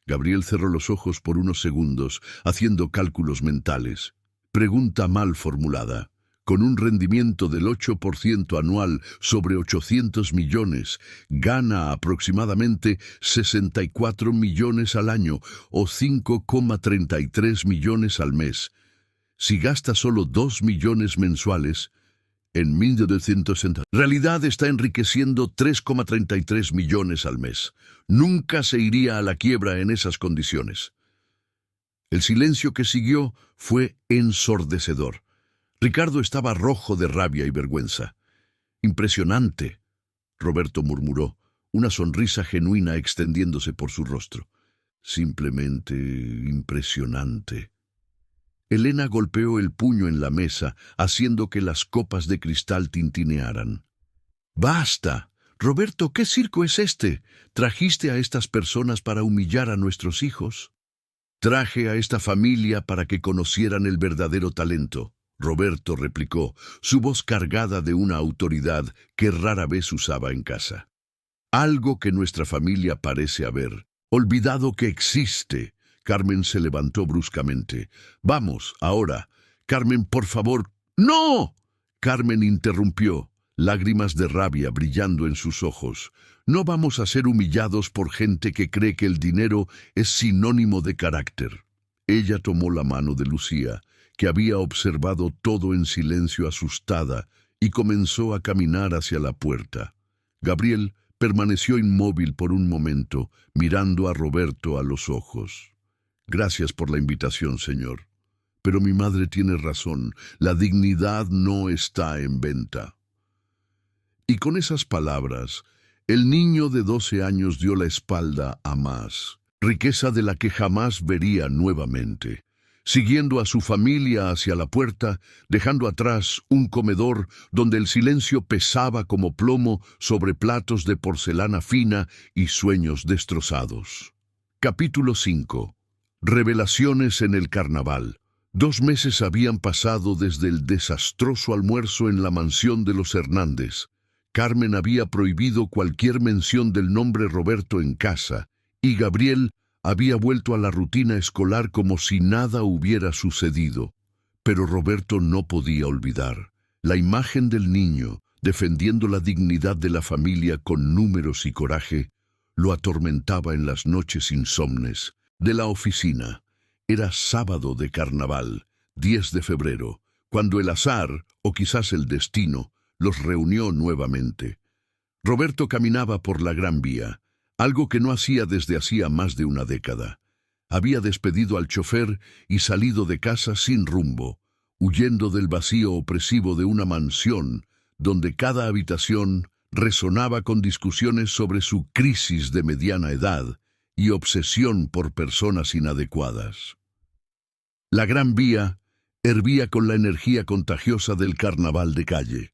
Gabriel cerró los ojos por unos segundos, haciendo cálculos mentales. Pregunta mal formulada. con un rendimiento del 8% anual sobre 800 millones, gana aproximadamente 64 millones al año o 5,33 millones al mes. Si gasta solo 2 millones mensuales, en 1960, en realidad está enriqueciendo 3,33 millones al mes. Nunca se iría a la quiebra en esas condiciones. El silencio que siguió fue ensordecedor. Ricardo estaba rojo de rabia y vergüenza. «Impresionante», Roberto murmuró, una sonrisa genuina extendiéndose por su rostro. «Simplemente impresionante». Elena golpeó el puño en la mesa, haciendo que las copas de cristal tintinearan. «¡Basta! Roberto, ¿qué circo es este? ¿Trajiste a estas personas para humillar a nuestros hijos?» «Traje a esta familia para que conocieran el verdadero talento», Roberto replicó, su voz cargada de una autoridad que rara vez usaba en casa. «Algo que nuestra familia parece haber olvidado que existe». Carmen se levantó bruscamente. «Vamos, ahora. Carmen, por favor». «¡No!». Carmen interrumpió, lágrimas de rabia brillando en sus ojos. «No vamos a ser humillados por gente que cree que el dinero es sinónimo de carácter». Ella tomó la mano de Lucía, que había observado todo en silencio asustada, y comenzó a caminar hacia la puerta. Gabriel permaneció inmóvil por un momento, mirando a Roberto a los ojos. «Gracias por la invitación, señor. Pero mi madre tiene razón, la dignidad no está en venta». Y con esas palabras, el niño de 12 años dio la espalda a más, riqueza de la que jamás vería nuevamente, siguiendo a su familia hacia la puerta, dejando atrás un comedor donde el silencio pesaba como plomo sobre platos de porcelana fina y sueños destrozados. Capítulo 5. Revelaciones en el carnaval. 2 meses habían pasado desde el desastroso almuerzo en la mansión de los Hernández. Carmen había prohibido cualquier mención del nombre Roberto en casa, y Gabriel había vuelto a la rutina escolar como si nada hubiera sucedido. Pero Roberto no podía olvidar. La imagen del niño, defendiendo la dignidad de la familia con números y coraje, lo atormentaba en las noches insomnes de la oficina. Era sábado de carnaval, 10 de febrero, cuando el azar, o quizás el destino, los reunió nuevamente. Roberto caminaba por la Gran Vía, algo que no hacía desde hacía más de una década. Había despedido al chofer y salido de casa sin rumbo, huyendo del vacío opresivo de una mansión donde cada habitación resonaba con discusiones sobre su crisis de mediana edad y obsesión por personas inadecuadas. La Gran Vía hervía con la energía contagiosa del carnaval de calle.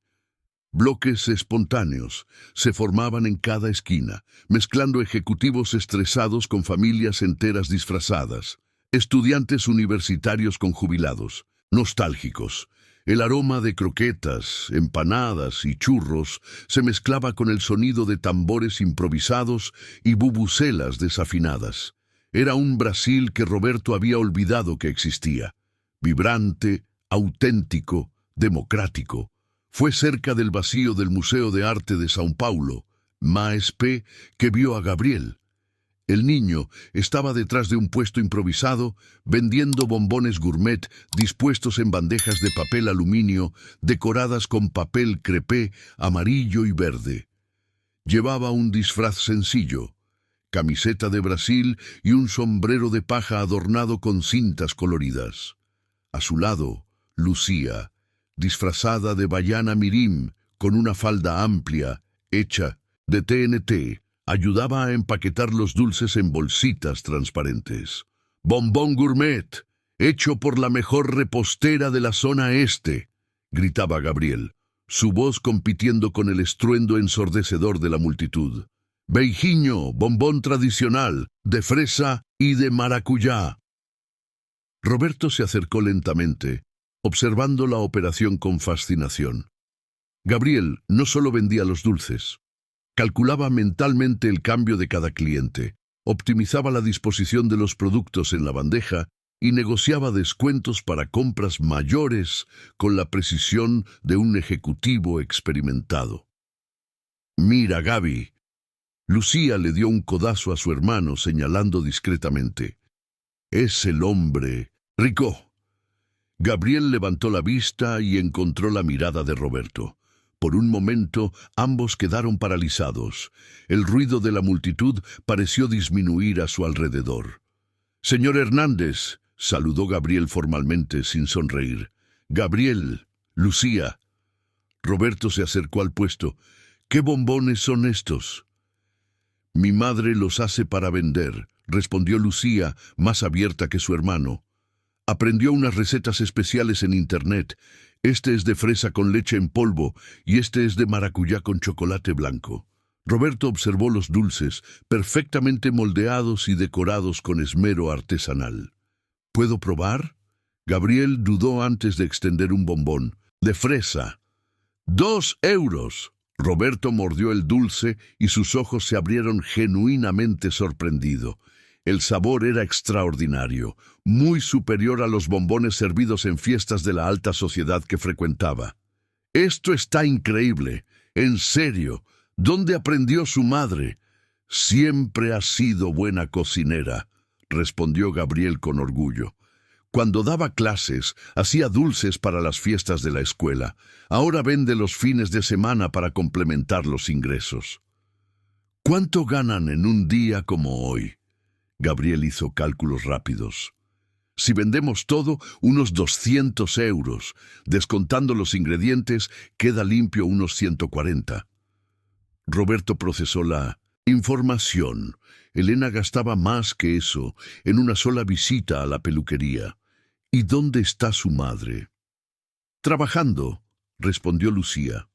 Bloques espontáneos se formaban en cada esquina, mezclando ejecutivos estresados con familias enteras disfrazadas, estudiantes universitarios con jubilados, nostálgicos. El aroma de croquetas, empanadas y churros se mezclaba con el sonido de tambores improvisados y bubucelas desafinadas. Era un Brasil que Roberto había olvidado que existía. Vibrante, auténtico, democrático. Fue cerca del vacío del Museo de Arte de São Paulo, MASP, que vio a Gabriel. El niño estaba detrás de un puesto improvisado, vendiendo bombones gourmet dispuestos en bandejas de papel aluminio, decoradas con papel crepé amarillo y verde. Llevaba un disfraz sencillo, camiseta de Brasil y un sombrero de paja adornado con cintas coloridas. A su lado, Lucía, disfrazada de Baiana Mirim, con una falda amplia, hecha de TNT, ayudaba a empaquetar los dulces en bolsitas transparentes. «Bombón gourmet, hecho por la mejor repostera de la zona este», gritaba Gabriel, su voz compitiendo con el estruendo ensordecedor de la multitud. «Beijinho, bombón tradicional, de fresa y de maracuyá». Roberto se acercó lentamente, observando la operación con fascinación. Gabriel no solo vendía los dulces. Calculaba mentalmente el cambio de cada cliente, optimizaba la disposición de los productos en la bandeja y negociaba descuentos para compras mayores con la precisión de un ejecutivo experimentado. «Mira, Gaby». Lucía le dio un codazo a su hermano, señalando discretamente. «Es el hombre rico». Gabriel levantó la vista y encontró la mirada de Roberto. Por un momento, ambos quedaron paralizados. El ruido de la multitud pareció disminuir a su alrededor. «Señor Hernández», saludó Gabriel formalmente, sin sonreír. «Gabriel, Lucía». Roberto se acercó al puesto. «¿Qué bombones son estos?» «Mi madre los hace para vender», respondió Lucía, más abierta que su hermano. «Aprendió unas recetas especiales en internet. Este es de fresa con leche en polvo y este es de maracuyá con chocolate blanco». Roberto observó los dulces, perfectamente moldeados y decorados con esmero artesanal. «¿Puedo probar?» Gabriel dudó antes de extender un bombón. «De fresa». «¡2 euros!» Roberto mordió el dulce y sus ojos se abrieron genuinamente sorprendido. El sabor era extraordinario, muy superior a los bombones servidos en fiestas de la alta sociedad que frecuentaba. «Esto está increíble. En serio. ¿Dónde aprendió su madre?» «Siempre ha sido buena cocinera», respondió Gabriel con orgullo. Cuando daba clases, hacía dulces para las fiestas de la escuela. Ahora vende los fines de semana para complementar los ingresos. «¿Cuánto ganan en un día como hoy?» Gabriel hizo cálculos rápidos. «Si vendemos todo, unos 200 euros. Descontando los ingredientes, queda limpio unos 140. Roberto procesó la información. Elena gastaba más que eso en una sola visita a la peluquería. «¿Y dónde está su madre?» «Trabajando», respondió Lucía.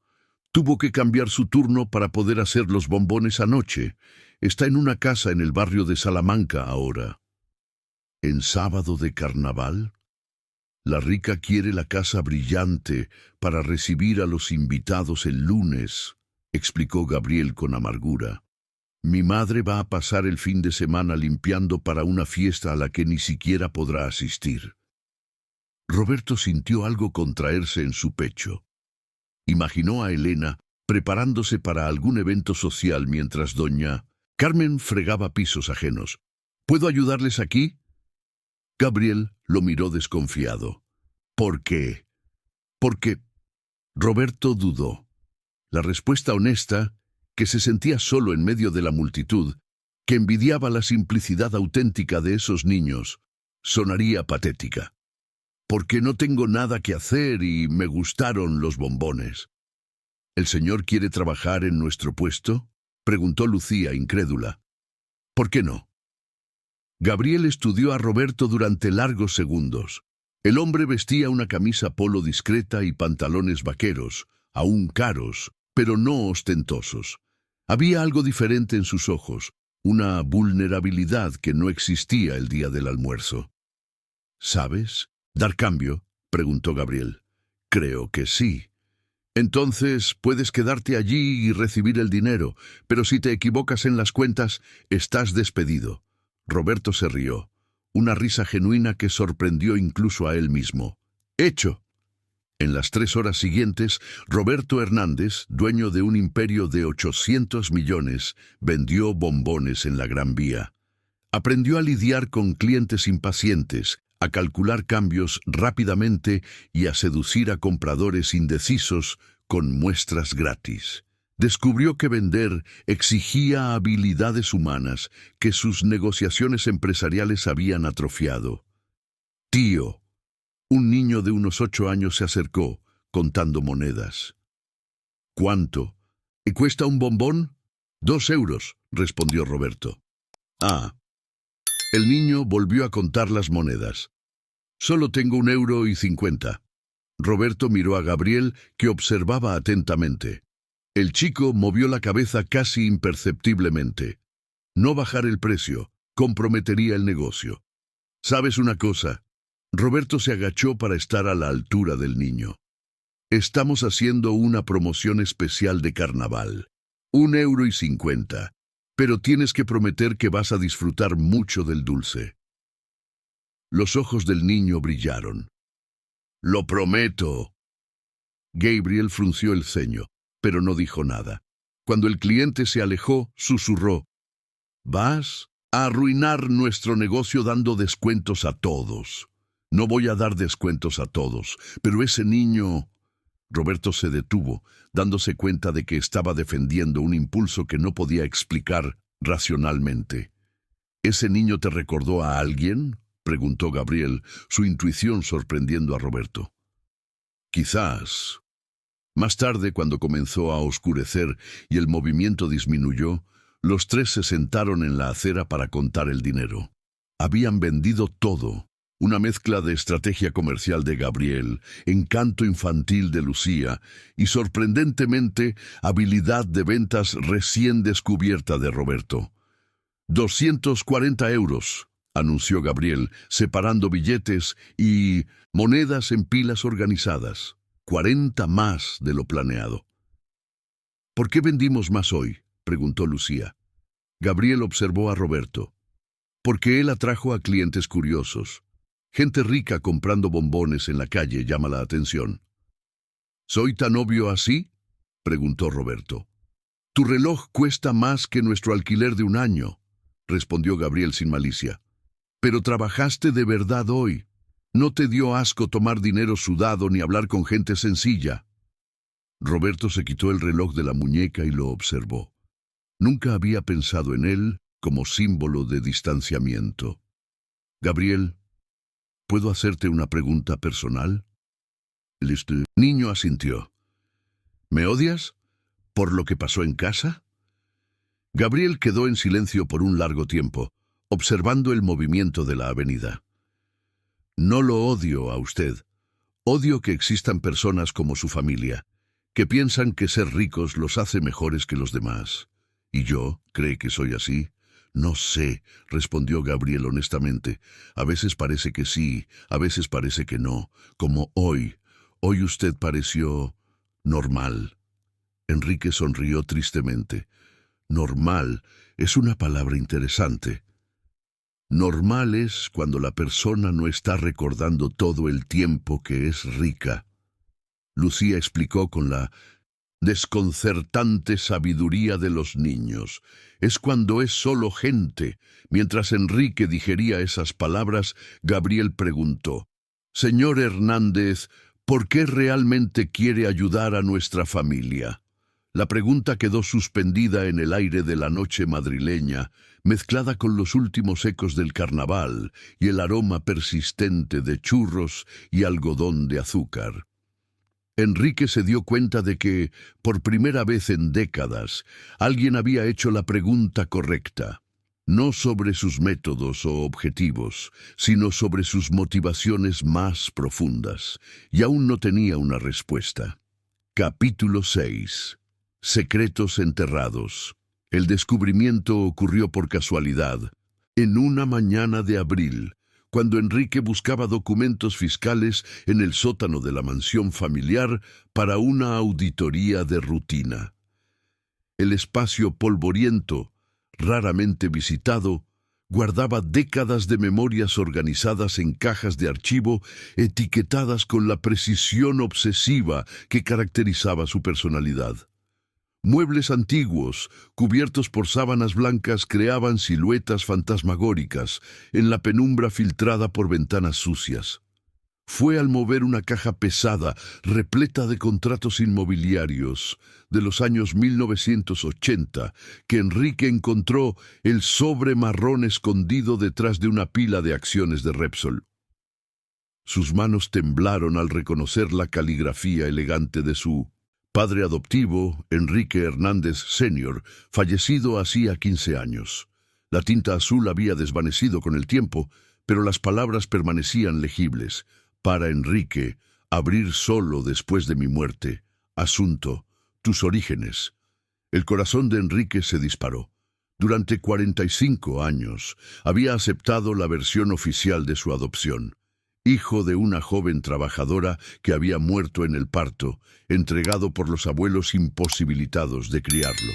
«Tuvo que cambiar su turno para poder hacer los bombones anoche. Está en una casa en el barrio de Salamanca ahora». «¿En sábado de carnaval?» «La rica quiere la casa brillante para recibir a los invitados el lunes», explicó Gabriel con amargura. «Mi madre va a pasar el fin de semana limpiando para una fiesta a la que ni siquiera podrá asistir». Roberto sintió algo contraerse en su pecho. Imaginó a Elena preparándose para algún evento social mientras doña Carmen fregaba pisos ajenos. «¿Puedo ayudarles aquí?» Gabriel lo miró desconfiado. «¿Por qué?» «Porque…» Roberto dudó. La respuesta honesta, que se sentía solo en medio de la multitud, que envidiaba la simplicidad auténtica de esos niños, sonaría patética. «Porque no tengo nada que hacer y me gustaron los bombones». «¿El señor quiere trabajar en nuestro puesto?», preguntó Lucía, incrédula. «¿Por qué no?». Gabriel estudió a Roberto durante largos segundos. El hombre vestía una camisa polo discreta y pantalones vaqueros, aún caros, pero no ostentosos. Había algo diferente en sus ojos, una vulnerabilidad que no existía el día del almuerzo. «¿Sabes dar cambio?», preguntó Gabriel. «Creo que sí». «Entonces puedes quedarte allí y recibir el dinero, pero si te equivocas en las cuentas, estás despedido». Roberto se rió, una risa genuina que sorprendió incluso a él mismo. «Hecho». En las 3 horas siguientes, Roberto Hernández, dueño de un imperio de 800 millones, vendió bombones en la Gran Vía. Aprendió a lidiar con clientes impacientes, a calcular cambios rápidamente y a seducir a compradores indecisos con muestras gratis. Descubrió que vender exigía habilidades humanas que sus negociaciones empresariales habían atrofiado. «Tío». Un niño de unos 8 años se acercó, contando monedas. «¿Cuánto? ¿Y cuesta un bombón?» «2 euros», respondió Roberto. «Ah». El niño volvió a contar las monedas. «Solo tengo 1,50 €. Roberto miró a Gabriel, que observaba atentamente. El chico movió la cabeza casi imperceptiblemente. No bajar el precio comprometería el negocio. «¿Sabes una cosa?». Roberto se agachó para estar a la altura del niño. «Estamos haciendo una promoción especial de carnaval. 1,50 €. Pero tienes que prometer que vas a disfrutar mucho del dulce». Los ojos del niño brillaron. «Lo prometo». Gabriel frunció el ceño, pero no dijo nada. Cuando el cliente se alejó, susurró: «Vas a arruinar nuestro negocio dando descuentos a todos». «No voy a dar descuentos a todos, pero ese niño...» Roberto se detuvo, dándose cuenta de que estaba defendiendo un impulso que no podía explicar racionalmente. «¿Ese niño te recordó a alguien?», preguntó Gabriel, su intuición sorprendiendo a Roberto. «Quizás». Más tarde, cuando comenzó a oscurecer y el movimiento disminuyó, los tres se sentaron en la acera para contar el dinero. Habían vendido todo. Una mezcla de estrategia comercial de Gabriel, encanto infantil de Lucía y, sorprendentemente, habilidad de ventas recién descubierta de Roberto. 240 euros, anunció Gabriel, separando billetes y monedas en pilas organizadas. 40 más de lo planeado. «¿Por qué vendimos más hoy?», preguntó Lucía. Gabriel observó a Roberto. «Porque él atrajo a clientes curiosos. Gente rica comprando bombones en la calle llama la atención». «¿Soy tan obvio así?», preguntó Roberto. «Tu reloj cuesta más que nuestro alquiler de un año», respondió Gabriel sin malicia. «Pero trabajaste de verdad hoy. No te dio asco tomar dinero sudado ni hablar con gente sencilla». Roberto se quitó el reloj de la muñeca y lo observó. Nunca había pensado en él como símbolo de distanciamiento. «Gabriel, ¿puedo hacerte una pregunta personal?». El niño asintió. «¿Me odias por lo que pasó en casa?». Gabriel quedó en silencio por un largo tiempo, observando el movimiento de la avenida. «No lo odio a usted. Odio que existan personas como su familia, que piensan que ser ricos los hace mejores que los demás. ¿Y yo? ¿Cree que soy así?». «No sé», respondió Gabriel honestamente. «A veces parece que sí, a veces parece que no, como hoy. Hoy usted pareció normal». Enrique sonrió tristemente. «Normal es una palabra interesante». Normal es cuando la persona no está recordando todo el tiempo que es rica. Lucía explicó con la desconcertante sabiduría de los niños. Es cuando es solo gente. Mientras Enrique digería esas palabras, Gabriel preguntó: «Señor Hernández, ¿por qué realmente quiere ayudar a nuestra familia?». La pregunta quedó suspendida en el aire de la noche madrileña, mezclada con los últimos ecos del carnaval y el aroma persistente de churros y algodón de azúcar. Enrique se dio cuenta de que, por primera vez en décadas, alguien había hecho la pregunta correcta. No sobre sus métodos o objetivos, sino sobre sus motivaciones más profundas, y aún no tenía una respuesta. Capítulo 6. Secretos enterrados. El descubrimiento ocurrió por casualidad, en una mañana de abril, cuando Enrique buscaba documentos fiscales en el sótano de la mansión familiar para una auditoría de rutina. El espacio polvoriento, raramente visitado, guardaba décadas de memorias organizadas en cajas de archivo etiquetadas con la precisión obsesiva que caracterizaba su personalidad. Muebles antiguos, cubiertos por sábanas blancas, creaban siluetas fantasmagóricas en la penumbra filtrada por ventanas sucias. Fue al mover una caja pesada, repleta de contratos inmobiliarios de los años 1980, que Enrique encontró el sobre marrón escondido detrás de una pila de acciones de Repsol. Sus manos temblaron al reconocer la caligrafía elegante de su padre adoptivo, Enrique Hernández Sr., fallecido hacía 15 años. La tinta azul había desvanecido con el tiempo, pero las palabras permanecían legibles. Para Enrique, abrir solo después de mi muerte. Asunto, tus orígenes. El corazón de Enrique se disparó. Durante 45 años había aceptado la versión oficial de su adopción. Hijo de una joven trabajadora que había muerto en el parto, entregado por los abuelos imposibilitados de criarlo.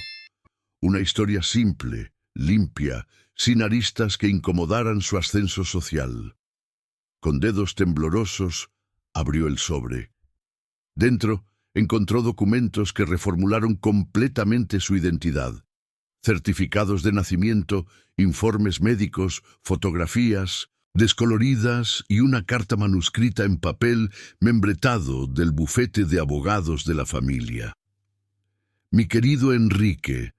Una historia simple, limpia, sin aristas que incomodaran su ascenso social. Con dedos temblorosos, abrió el sobre. Dentro, encontró documentos que reformularon completamente su identidad. Certificados de nacimiento, informes médicos, fotografías descoloridas y una carta manuscrita en papel membretado del bufete de abogados de la familia. Mi querido Enrique,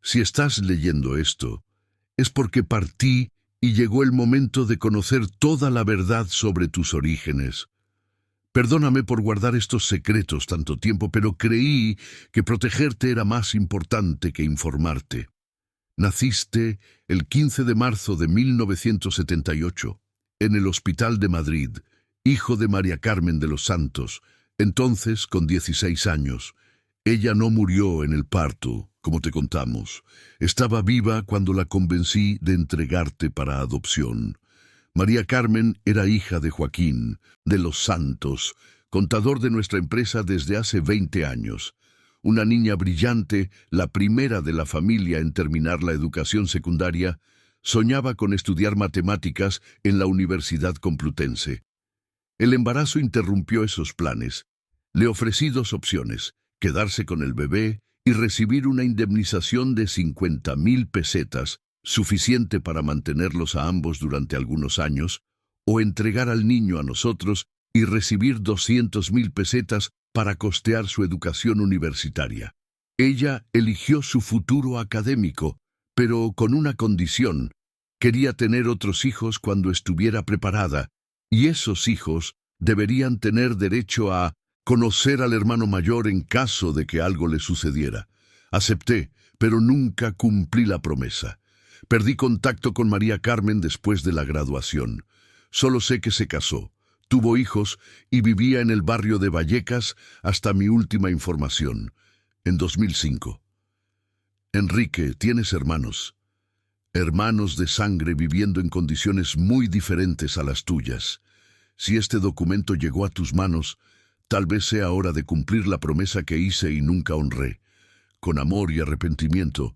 si estás leyendo esto, es porque partí y llegó el momento de conocer toda la verdad sobre tus orígenes. Perdóname por guardar estos secretos tanto tiempo, pero creí que protegerte era más importante que informarte. Naciste el 15 de marzo de 1978, en el Hospital de Madrid, hijo de María Carmen de los Santos, entonces con 16 años. Ella no murió en el parto, como te contamos. Estaba viva cuando la convencí de entregarte para adopción. María Carmen era hija de Joaquín, de los Santos, contador de nuestra empresa desde hace 20 años. Una niña brillante, la primera de la familia en terminar la educación secundaria, soñaba con estudiar matemáticas en la Universidad Complutense. El embarazo interrumpió esos planes. Le ofrecí dos opciones: quedarse con el bebé y recibir una indemnización de 50.000 pesetas, suficiente para mantenerlos a ambos durante algunos años, o entregar al niño a nosotros y recibir 200.000 pesetas para costear su educación universitaria. Ella eligió su futuro académico, pero con una condición: quería tener otros hijos cuando estuviera preparada, y esos hijos deberían tener derecho a conocer al hermano mayor en caso de que algo le sucediera. Acepté, pero nunca cumplí la promesa. Perdí contacto con María Carmen después de la graduación. Solo sé que se casó, tuvo hijos y vivía en el barrio de Vallecas hasta mi última información, en 2005. Enrique, tienes hermanos. Hermanos de sangre viviendo en condiciones muy diferentes a las tuyas. Si este documento llegó a tus manos, tal vez sea hora de cumplir la promesa que hice y nunca honré. Con amor y arrepentimiento,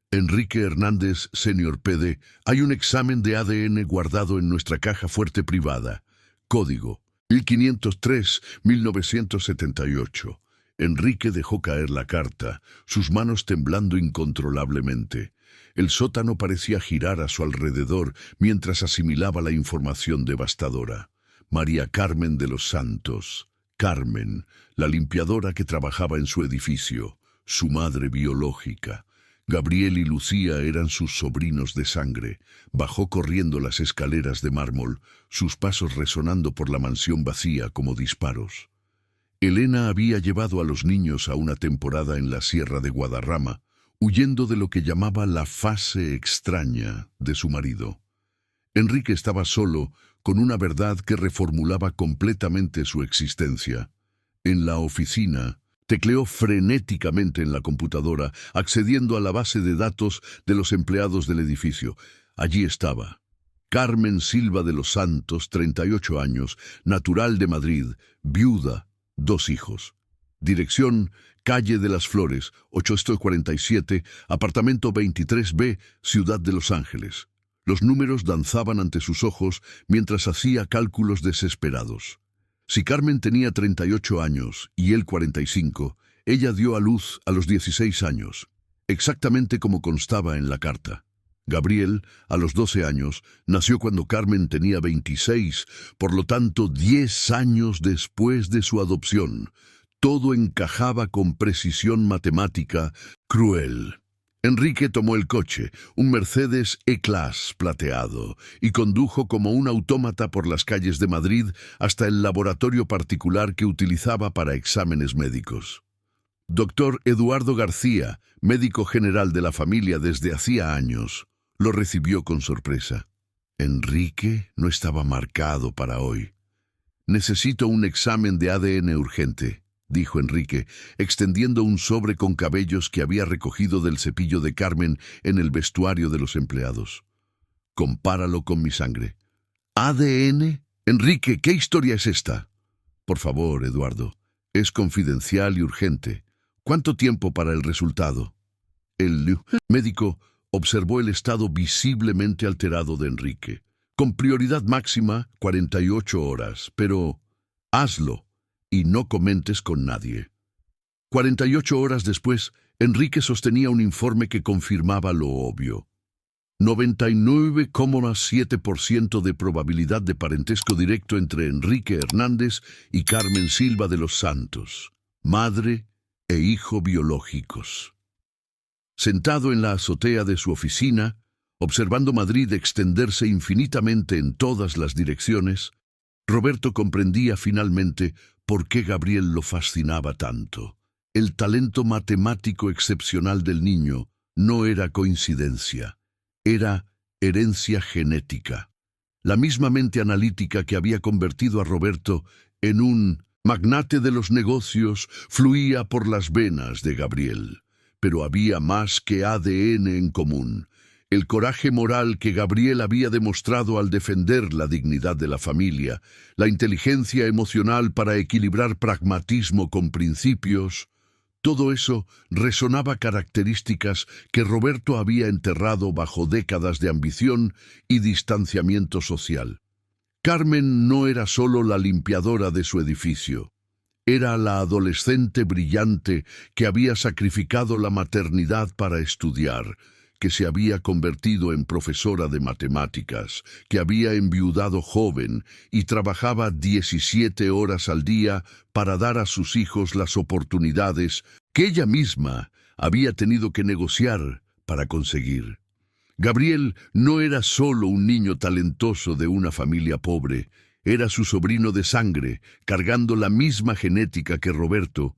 Enrique Hernández, Senior PD. Hay un examen de ADN guardado en nuestra caja fuerte privada. Código 1503-1978. Enrique dejó caer la carta, sus manos temblando incontrolablemente. El sótano parecía girar a su alrededor mientras asimilaba la información devastadora. María Carmen de los Santos. Carmen, la limpiadora que trabajaba en su edificio, su madre biológica. Gabriel y Lucía eran sus sobrinos de sangre. Bajó corriendo las escaleras de mármol, sus pasos resonando por la mansión vacía como disparos. Elena había llevado a los niños a una temporada en la Sierra de Guadarrama, huyendo de lo que llamaba la fase extraña de su marido. Enrique estaba solo, con una verdad que reformulaba completamente su existencia. En la oficina, tecleó frenéticamente en la computadora, accediendo a la base de datos de los empleados del edificio. Allí estaba. Carmen Silva de los Santos, 38 años, natural de Madrid, viuda, 2 hijos. Dirección: Calle de las Flores, 847, apartamento 23B, Ciudad de Los Ángeles. Los números danzaban ante sus ojos mientras hacía cálculos desesperados. Si Carmen tenía 38 años y él 45, ella dio a luz a los 16 años, exactamente como constaba en la carta. Gabriel, a los 12 años, nació cuando Carmen tenía 26, por lo tanto 10 años después de su adopción. Todo encajaba con precisión matemática cruel. Enrique tomó el coche, un Mercedes E-Class plateado, y condujo como un autómata por las calles de Madrid hasta el laboratorio particular que utilizaba para exámenes médicos. Doctor Eduardo García, médico general de la familia desde hacía años, lo recibió con sorpresa. Enrique no estaba marcado para hoy. Necesito un examen de ADN urgente, dijo Enrique, extendiendo un sobre con cabellos que había recogido del cepillo de Carmen en el vestuario de los empleados. Compáralo con mi sangre. ¿ADN? Enrique, ¿qué historia es esta? Por favor, Eduardo, es confidencial y urgente. ¿Cuánto tiempo para el resultado? El médico observó el estado visiblemente alterado de Enrique. Con prioridad máxima, 48 horas, pero hazlo y no comentes con nadie. 48 horas después, Enrique sostenía un informe que confirmaba lo obvio. 99,7% de probabilidad de parentesco directo entre Enrique Hernández y Carmen Silva de los Santos, madre e hijo biológicos. Sentado en la azotea de su oficina, observando Madrid extenderse infinitamente en todas las direcciones, Roberto comprendía finalmente por qué Gabriel lo fascinaba tanto. El talento matemático excepcional del niño no era coincidencia, era herencia genética. La misma mente analítica que había convertido a Roberto en un magnate de los negocios fluía por las venas de Gabriel. Pero había más que ADN en común. El coraje moral que Gabriel había demostrado al defender la dignidad de la familia, la inteligencia emocional para equilibrar pragmatismo con principios, todo eso resonaba características que Roberto había enterrado bajo décadas de ambición y distanciamiento social. Carmen no era solo la limpiadora de su edificio. Era la adolescente brillante que había sacrificado la maternidad para estudiar, que se había convertido en profesora de matemáticas, que había enviudado joven y trabajaba 17 horas al día para dar a sus hijos las oportunidades que ella misma había tenido que negociar para conseguir. Gabriel no era solo un niño talentoso de una familia pobre, era su sobrino de sangre, cargando la misma genética que Roberto,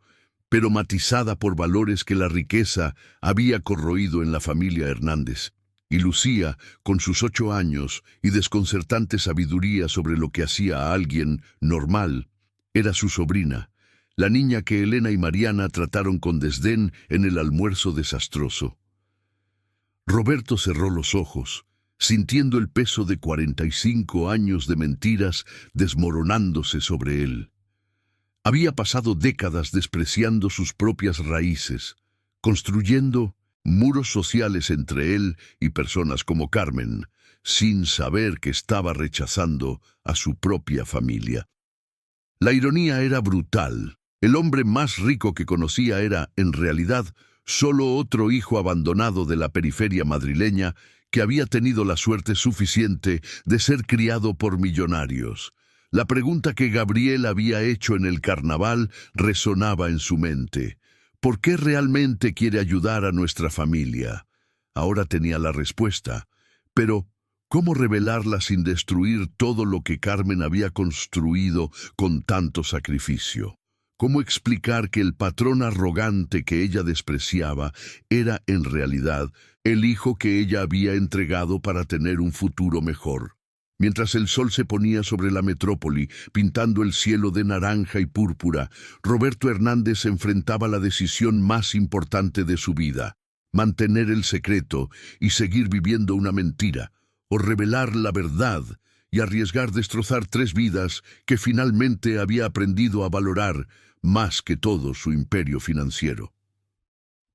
pero matizada por valores que la riqueza había corroído en la familia Hernández. Y Lucía, con sus 8 años y desconcertante sabiduría sobre lo que hacía a alguien normal, era su sobrina, la niña que Elena y Mariana trataron con desdén en el almuerzo desastroso. Roberto cerró los ojos, sintiendo el peso de 45 años de mentiras desmoronándose sobre él. Había pasado décadas despreciando sus propias raíces, construyendo muros sociales entre él y personas como Carmen, sin saber que estaba rechazando a su propia familia. La ironía era brutal. El hombre más rico que conocía era, en realidad, solo otro hijo abandonado de la periferia madrileña que había tenido la suerte suficiente de ser criado por millonarios. La pregunta que Gabriel había hecho en el carnaval resonaba en su mente. ¿Por qué realmente quiere ayudar a nuestra familia? Ahora tenía la respuesta. Pero, ¿cómo revelarla sin destruir todo lo que Carmen había construido con tanto sacrificio? ¿Cómo explicar que el patrón arrogante que ella despreciaba era, en realidad, el hijo que ella había entregado para tener un futuro mejor? Mientras el sol se ponía sobre la metrópoli, pintando el cielo de naranja y púrpura, Roberto Hernández enfrentaba la decisión más importante de su vida: mantener el secreto y seguir viviendo una mentira, o revelar la verdad y arriesgar destrozar 3 vidas que finalmente había aprendido a valorar más que todo su imperio financiero.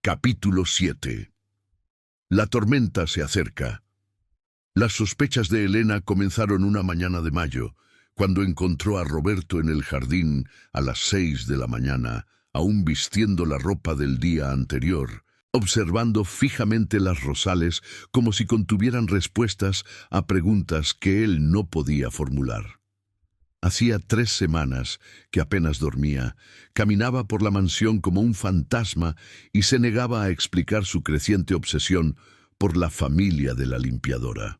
Capítulo 7. La tormenta se acerca. Las sospechas de Elena comenzaron una mañana de mayo, cuando encontró a Roberto en el jardín a las 6 de la mañana, aún vistiendo la ropa del día anterior, observando fijamente las rosales como si contuvieran respuestas a preguntas que él no podía formular. Hacía 3 semanas que apenas dormía, caminaba por la mansión como un fantasma y se negaba a explicar su creciente obsesión por la familia de la limpiadora.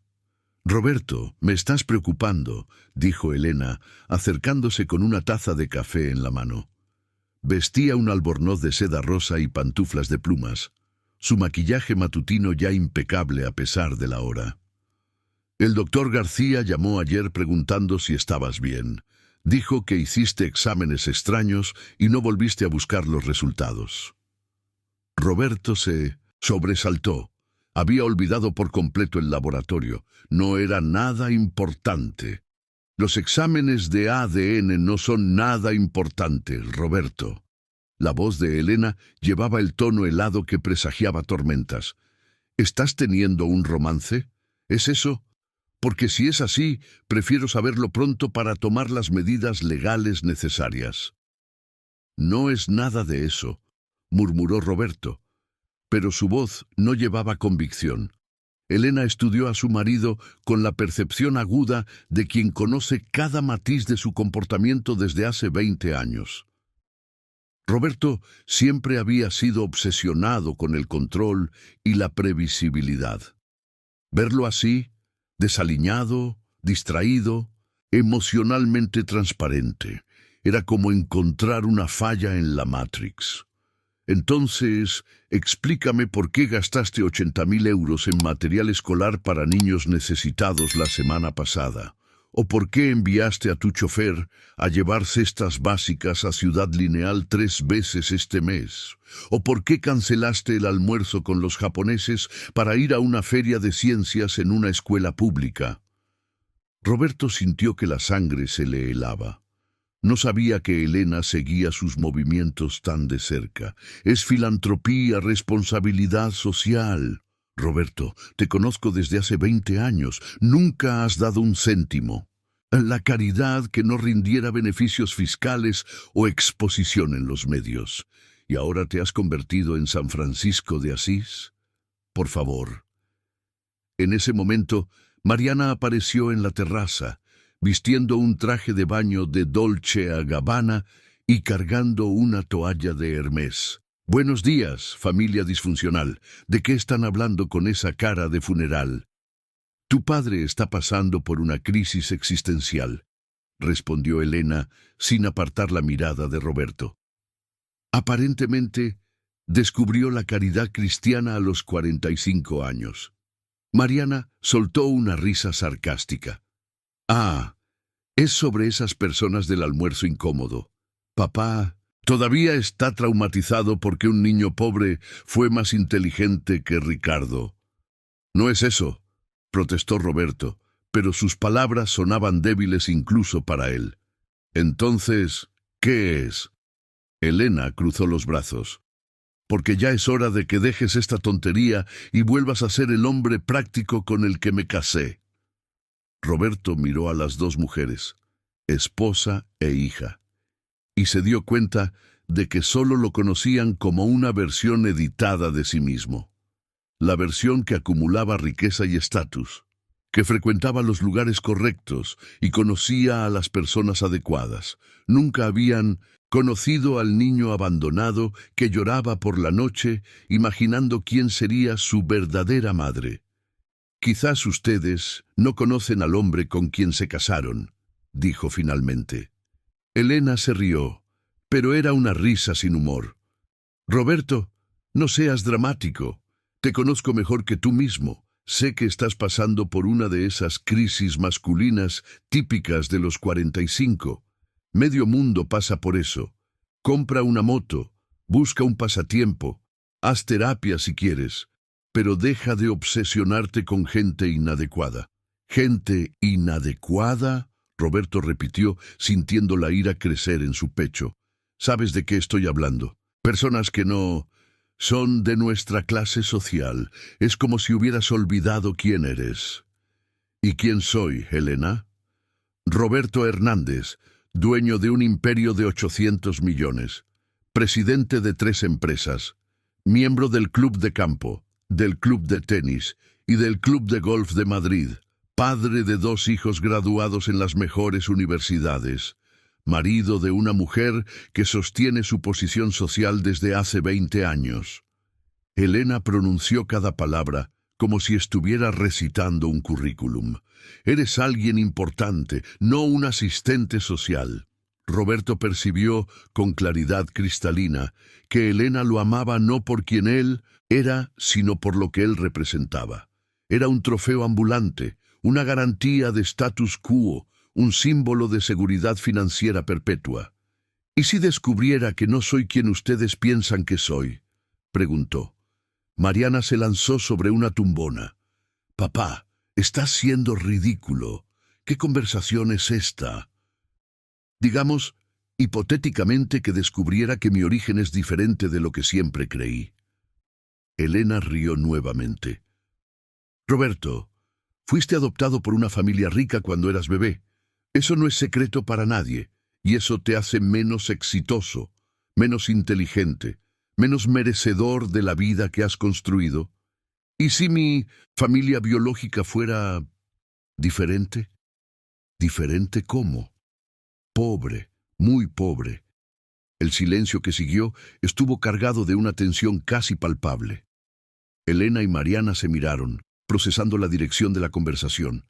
«Roberto, me estás preocupando», dijo Elena, acercándose con una taza de café en la mano. Vestía un albornoz de seda rosa y pantuflas de plumas, su maquillaje matutino ya impecable a pesar de la hora. «El doctor García llamó ayer preguntando si estabas bien. Dijo que hiciste exámenes extraños y no volviste a buscar los resultados». Roberto se sobresaltó. Había olvidado por completo el laboratorio. No era nada importante. «Los exámenes de ADN no son nada importante, Roberto». La voz de Elena llevaba el tono helado que presagiaba tormentas. «¿Estás teniendo un romance? ¿Es eso? porque si es así, prefiero saberlo pronto para tomar las medidas legales necesarias. No es nada de eso, murmuró Roberto, pero su voz no llevaba convicción. Elena estudió a su marido con la percepción aguda de quien conoce cada matiz de su comportamiento desde hace 20 años. Roberto siempre había sido obsesionado con el control y la previsibilidad. Verlo así, desaliñado, distraído, emocionalmente transparente, era como encontrar una falla en la Matrix. Entonces, explícame por qué gastaste 80.000 euros en material escolar para niños necesitados la semana pasada. ¿O por qué enviaste a tu chofer a llevar cestas básicas a Ciudad Lineal 3 veces este mes? ¿O por qué cancelaste el almuerzo con los japoneses para ir a una feria de ciencias en una escuela pública? Roberto sintió que la sangre se le helaba. No sabía que Elena seguía sus movimientos tan de cerca. Es filantropía, responsabilidad social. Roberto, te conozco desde hace 20 años. Nunca has dado un céntimo. La caridad que no rindiera beneficios fiscales o exposición en los medios. ¿Y ahora te has convertido en San Francisco de Asís? Por favor. En ese momento, Mariana apareció en la terraza, vistiendo un traje de baño de Dolce & Gabbana y cargando una toalla de Hermès. Buenos días, familia disfuncional. ¿De qué están hablando con esa cara de funeral? Tu padre está pasando por una crisis existencial, respondió Elena sin apartar la mirada de Roberto. Aparentemente, descubrió la caridad cristiana a los 45 años. Mariana soltó una risa sarcástica. Ah, es sobre esas personas del almuerzo incómodo. Papá todavía está traumatizado porque un niño pobre fue más inteligente que Ricardo. No es eso, protestó Roberto, pero sus palabras sonaban débiles incluso para él. Entonces, ¿qué es? Elena cruzó los brazos. Porque ya es hora de que dejes esta tontería y vuelvas a ser el hombre práctico con el que me casé. Roberto miró a las dos mujeres, esposa e hija, y se dio cuenta de que solo lo conocían como una versión editada de sí mismo. La versión que acumulaba riqueza y estatus, que frecuentaba los lugares correctos y conocía a las personas adecuadas. Nunca habían conocido al niño abandonado que lloraba por la noche imaginando quién sería su verdadera madre. Quizás ustedes no conocen al hombre con quien se casaron, dijo finalmente. Elena se rió, pero era una risa sin humor. Roberto, no seas dramático. Te conozco mejor que tú mismo. Sé que estás pasando por una de esas crisis masculinas típicas de los 45. Medio mundo pasa por eso. Compra una moto, busca un pasatiempo, haz terapia si quieres, pero deja de obsesionarte con gente inadecuada. ¿Gente inadecuada? Roberto repitió, sintiendo la ira crecer en su pecho. ¿Sabes de qué estoy hablando? Personas que no son de nuestra clase social. Es como si hubieras olvidado quién eres. ¿Y quién soy, Elena? Roberto Hernández, dueño de un imperio de 800 millones, presidente de 3 empresas, miembro del club de campo, del club de tenis y del club de golf de Madrid, padre de 2 hijos graduados en las mejores universidades, marido de una mujer que sostiene su posición social desde hace 20 años. Elena pronunció cada palabra como si estuviera recitando un currículum. Eres alguien importante, no un asistente social. Roberto percibió con claridad cristalina que Elena lo amaba no por quien él era, sino por lo que él representaba. Era un trofeo ambulante, una garantía de status quo, un símbolo de seguridad financiera perpetua. ¿Y si descubriera que no soy quien ustedes piensan que soy? Preguntó. Mariana se lanzó sobre una tumbona. Papá, estás siendo ridículo. ¿Qué conversación es esta? Digamos, hipotéticamente, que descubriera que mi origen es diferente de lo que siempre creí. Elena rió nuevamente. Roberto, Fuiste adoptado por una familia rica cuando eras bebé. Eso no es secreto para nadie, y eso te hace menos exitoso, menos inteligente, menos merecedor de la vida que has construido. ¿Y si mi familia biológica fuera diferente? ¿Diferente cómo? Pobre, muy pobre. El silencio que siguió estuvo cargado de una tensión casi palpable. Elena y Mariana se miraron, procesando la dirección de la conversación.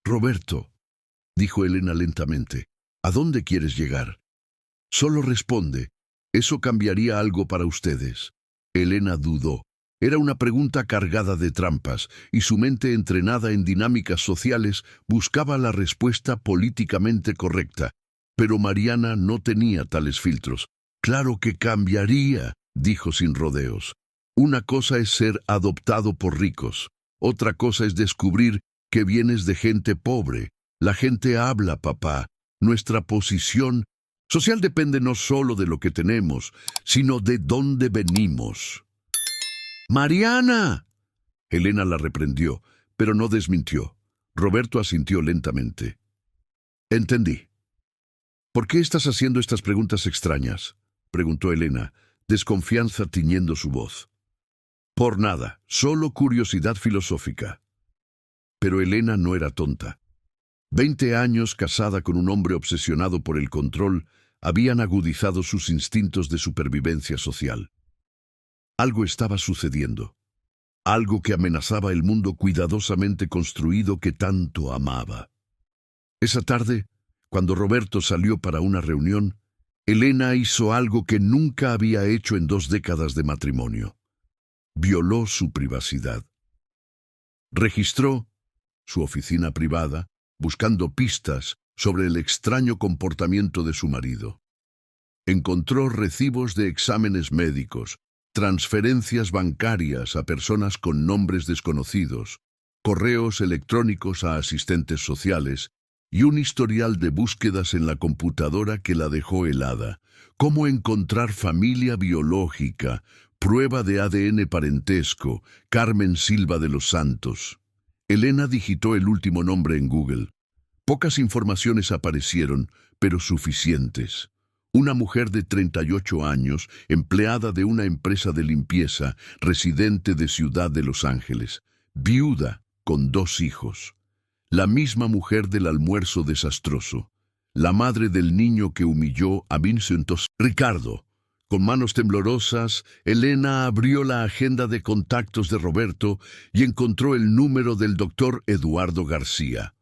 «Roberto», dijo Elena lentamente, «¿a dónde quieres llegar? Solo responde. ¿Eso cambiaría algo para ustedes?» Elena dudó. Era una pregunta cargada de trampas, y su mente entrenada en dinámicas sociales buscaba la respuesta políticamente correcta. Pero Mariana no tenía tales filtros. «Claro que cambiaría», dijo sin rodeos. «Una cosa es ser adoptado por ricos. Otra cosa es descubrir que vienes de gente pobre. La gente habla, papá. Nuestra posición social depende no solo de lo que tenemos, sino de dónde venimos». «¡Mariana!». Elena la reprendió, pero no desmintió. Roberto asintió lentamente. «Entendí». «¿Por qué estás haciendo estas preguntas extrañas?», preguntó Elena, desconfianza tiñendo su voz. «Por nada, solo curiosidad filosófica». Pero Elena no era tonta. 20 años casada con un hombre obsesionado por el control habían agudizado sus instintos de supervivencia social. Algo estaba sucediendo. Algo que amenazaba el mundo cuidadosamente construido que tanto amaba. Esa tarde, cuando Roberto salió para una reunión, Elena hizo algo que nunca había hecho en 2 décadas de matrimonio. Violó su privacidad. Registró su oficina privada, buscando pistas sobre el extraño comportamiento de su marido. Encontró recibos de exámenes médicos, transferencias bancarias a personas con nombres desconocidos, correos electrónicos a asistentes sociales y un historial de búsquedas en la computadora que la dejó helada. Cómo encontrar familia biológica, prueba de ADN parentesco, Carmen Silva de los Santos. Elena digitó el último nombre en Google. Pocas informaciones aparecieron, pero suficientes. Una mujer de 38 años, empleada de una empresa de limpieza, residente de Ciudad de Los Ángeles, viuda con 2 hijos. La misma mujer del almuerzo desastroso. La madre del niño que humilló a Vincent Ricardo. Con manos temblorosas, Elena abrió la agenda de contactos de Roberto y encontró el número del doctor Eduardo García.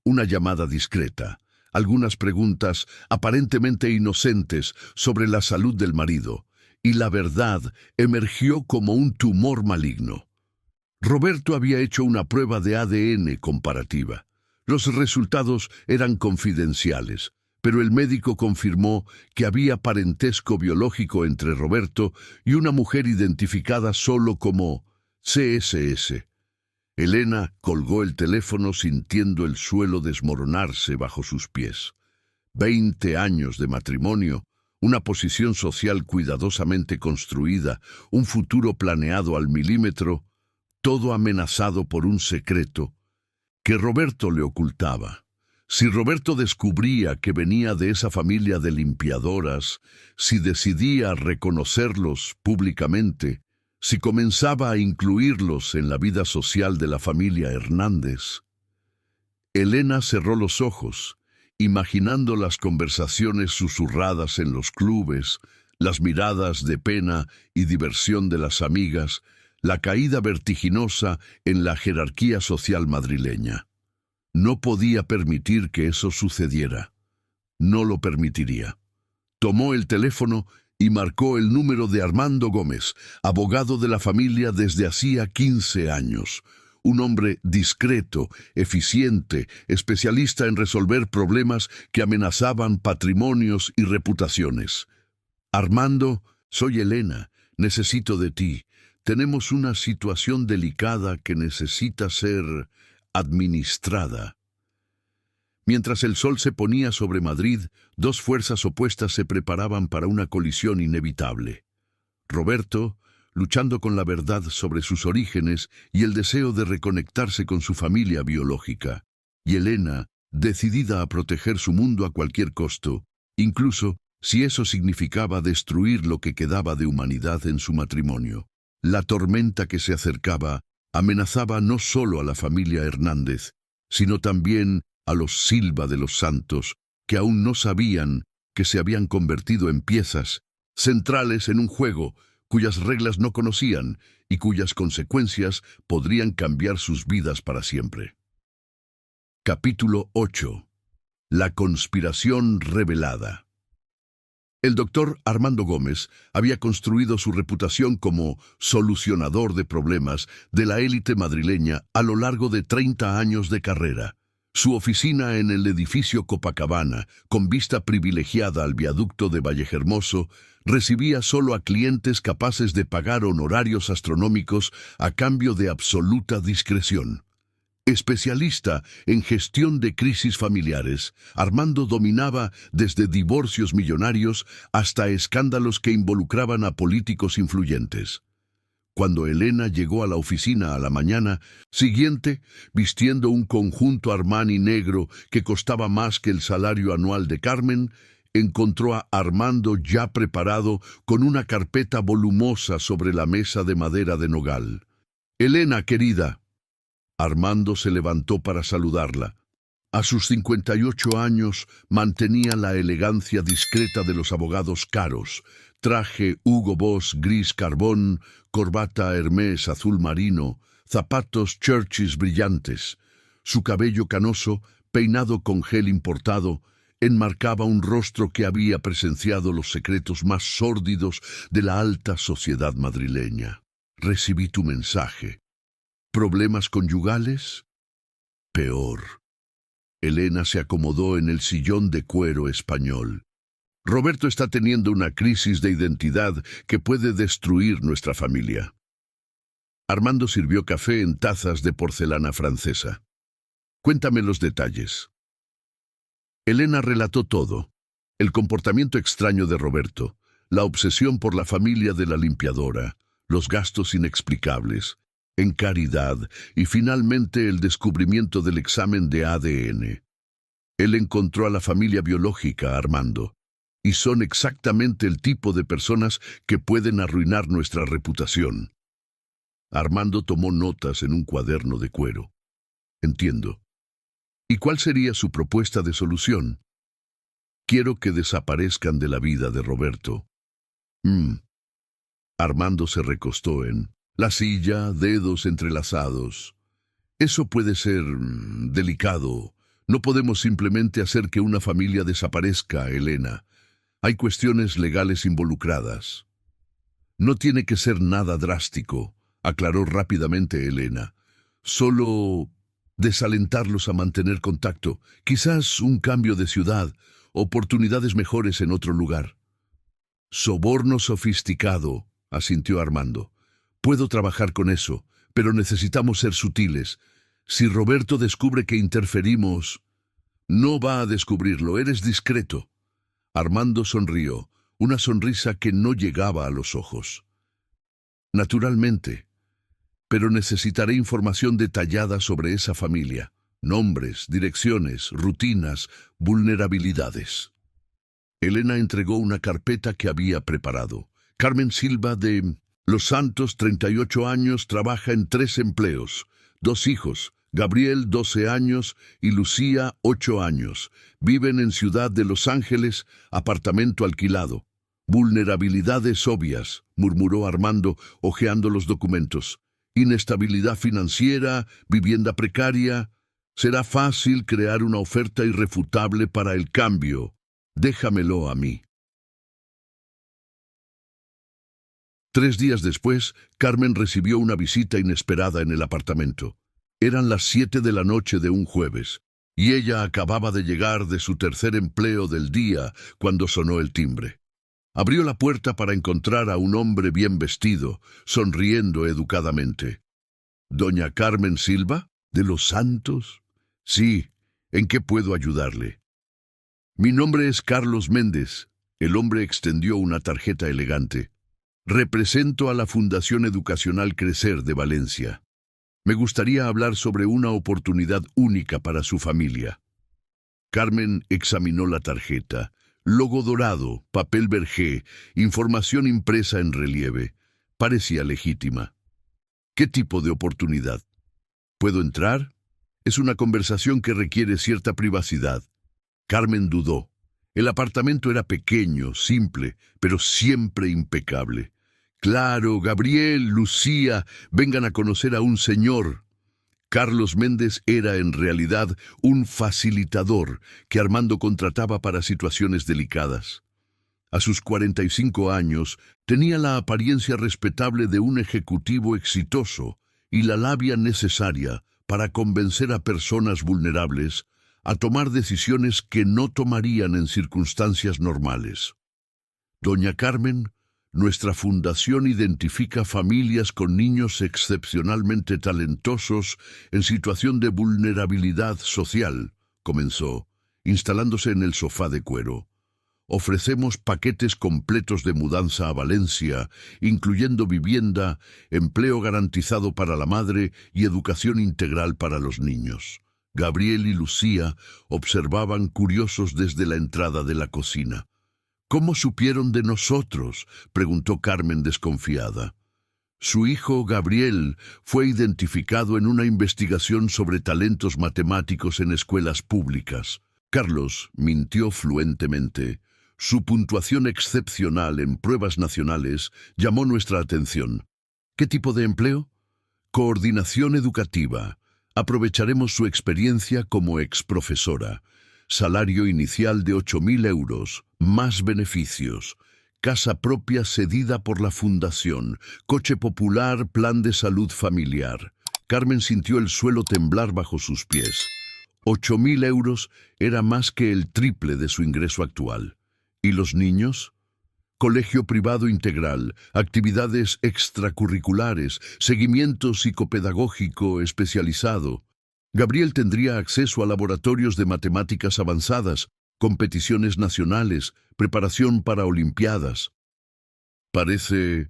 Una llamada discreta. Algunas preguntas aparentemente inocentes sobre la salud del marido, y la verdad emergió como un tumor maligno. Roberto había hecho una prueba de ADN comparativa. Los resultados eran confidenciales, pero el médico confirmó que había parentesco biológico entre Roberto y una mujer identificada solo como CSS. Elena colgó el teléfono sintiendo el suelo desmoronarse bajo sus pies. 20 años de matrimonio, una posición social cuidadosamente construida, un futuro planeado al milímetro, todo amenazado por un secreto que Roberto le ocultaba. Si Roberto descubría que venía de esa familia de limpiadoras, si decidía reconocerlos públicamente, si comenzaba a incluirlos en la vida social de la familia Hernández. Elena cerró los ojos, imaginando las conversaciones susurradas en los clubes, las miradas de pena y diversión de las amigas, la caída vertiginosa en la jerarquía social madrileña. No podía permitir que eso sucediera. No lo permitiría. Tomó el teléfono y marcó el número de Armando Gómez, abogado de la familia desde hacía 15 años. Un hombre discreto, eficiente, especialista en resolver problemas que amenazaban patrimonios y reputaciones. «Armando, soy Elena. Necesito de ti. Tenemos una situación delicada que necesita ser administrada». Mientras el sol se ponía sobre Madrid, 2 fuerzas opuestas se preparaban para una colisión inevitable. Roberto, luchando con la verdad sobre sus orígenes y el deseo de reconectarse con su familia biológica. Y Elena, decidida a proteger su mundo a cualquier costo, incluso si eso significaba destruir lo que quedaba de humanidad en su matrimonio. La tormenta que se acercaba amenazaba no solo a la familia Hernández, sino también a los Silva de los Santos, que aún no sabían que se habían convertido en piezas centrales en un juego cuyas reglas no conocían y cuyas consecuencias podrían cambiar sus vidas para siempre. Capítulo 8. La conspiración revelada. El doctor Armando Gómez había construido su reputación como solucionador de problemas de la élite madrileña a lo largo de 30 años de carrera. Su oficina en el edificio Copacabana, con vista privilegiada al viaducto de Vallehermoso, recibía solo a clientes capaces de pagar honorarios astronómicos a cambio de absoluta discreción. Especialista en gestión de crisis familiares, Armando dominaba desde divorcios millonarios hasta escándalos que involucraban a políticos influyentes. Cuando Elena llegó a la oficina a la mañana siguiente, vistiendo un conjunto Armani negro que costaba más que el salario anual de Carmen, encontró a Armando ya preparado con una carpeta volumosa sobre la mesa de madera de nogal. «Elena, querida». Armando se levantó para saludarla. A sus 58 años mantenía la elegancia discreta de los abogados caros, traje Hugo Boss gris carbón, corbata Hermès azul marino, zapatos Church's brillantes. Su cabello canoso, peinado con gel importado, enmarcaba un rostro que había presenciado los secretos más sórdidos de la alta sociedad madrileña. «Recibí tu mensaje». ¿Problemas conyugales? Peor. Elena se acomodó en el sillón de cuero español. Roberto está teniendo una crisis de identidad que puede destruir nuestra familia. Armando sirvió café en tazas de porcelana francesa. Cuéntame los detalles. Elena relató todo. El comportamiento extraño de Roberto, la obsesión por la familia de la limpiadora, los gastos inexplicables, en caridad y finalmente el descubrimiento del examen de ADN. Él encontró a la familia biológica, Armando, y son exactamente el tipo de personas que pueden arruinar nuestra reputación. Armando tomó notas en un cuaderno de cuero. Entiendo. ¿Y cuál sería su propuesta de solución? Quiero que desaparezcan de la vida de Roberto. Armando se recostó en la silla, dedos entrelazados. Eso puede ser delicado. No podemos simplemente hacer que una familia desaparezca, Elena. Hay cuestiones legales involucradas. No tiene que ser nada drástico, aclaró rápidamente Elena. Solo desalentarlos a mantener contacto. Quizás un cambio de ciudad, oportunidades mejores en otro lugar. Soborno sofisticado, asintió Armando. Puedo trabajar con eso, pero necesitamos ser sutiles. Si Roberto descubre que interferimos... No va a descubrirlo, eres discreto. Armando sonrió, una sonrisa que no llegaba a los ojos. Naturalmente, pero necesitaré información detallada sobre esa familia. Nombres, direcciones, rutinas, vulnerabilidades. Elena entregó una carpeta que había preparado. Carmen Silva de Los Santos, 38 años, trabaja en 3 empleos. 2 hijos, Gabriel, 12 años, y Lucía, 8 años. Viven en Ciudad de Los Ángeles, apartamento alquilado. Vulnerabilidades obvias, murmuró Armando, hojeando los documentos. Inestabilidad financiera, vivienda precaria. Será fácil crear una oferta irrefutable para el cambio. Déjamelo a mí. 3 días después, Carmen recibió una visita inesperada en el apartamento. Eran las 7 de la noche de un jueves, y ella acababa de llegar de su tercer empleo del día cuando sonó el timbre. Abrió la puerta para encontrar a un hombre bien vestido, sonriendo educadamente. ¿Doña Carmen Silva? ¿De los Santos? Sí, ¿en qué puedo ayudarle? Mi nombre es Carlos Méndez. El hombre extendió una tarjeta elegante. Represento a la Fundación Educacional Crecer de Valencia. Me gustaría hablar sobre una oportunidad única para su familia. Carmen examinó la tarjeta. Logo dorado, papel vergé, información impresa en relieve. Parecía legítima. ¿Qué tipo de oportunidad? ¿Puedo entrar? Es una conversación que requiere cierta privacidad. Carmen dudó. El apartamento era pequeño, simple, pero siempre impecable. Claro, Gabriel, Lucía, vengan a conocer a un señor. Carlos Méndez era en realidad un facilitador que Armando contrataba para situaciones delicadas. A sus 45 años tenía la apariencia respetable de un ejecutivo exitoso y la labia necesaria para convencer a personas vulnerables a tomar decisiones que no tomarían en circunstancias normales. Doña Carmen, nuestra fundación identifica familias con niños excepcionalmente talentosos en situación de vulnerabilidad social, comenzó, instalándose en el sofá de cuero. Ofrecemos paquetes completos de mudanza a Valencia, incluyendo vivienda, empleo garantizado para la madre y educación integral para los niños. Gabriel y Lucía observaban curiosos desde la entrada de la cocina. ¿Cómo supieron de nosotros?, preguntó Carmen desconfiada. Su hijo Gabriel fue identificado en una investigación sobre talentos matemáticos en escuelas públicas. Carlos mintió fluentemente. Su puntuación excepcional en pruebas nacionales llamó nuestra atención. ¿Qué tipo de empleo? Coordinación educativa. Aprovecharemos su experiencia como exprofesora. Salario inicial de 8.000 euros, más beneficios. Casa propia cedida por la fundación. Coche popular, plan de salud familiar. Carmen sintió el suelo temblar bajo sus pies. 8.000 euros era más que el triple de su ingreso actual. ¿Y los niños? Colegio privado integral, actividades extracurriculares, seguimiento psicopedagógico especializado. Gabriel tendría acceso a laboratorios de matemáticas avanzadas, competiciones nacionales, preparación para olimpiadas. Parece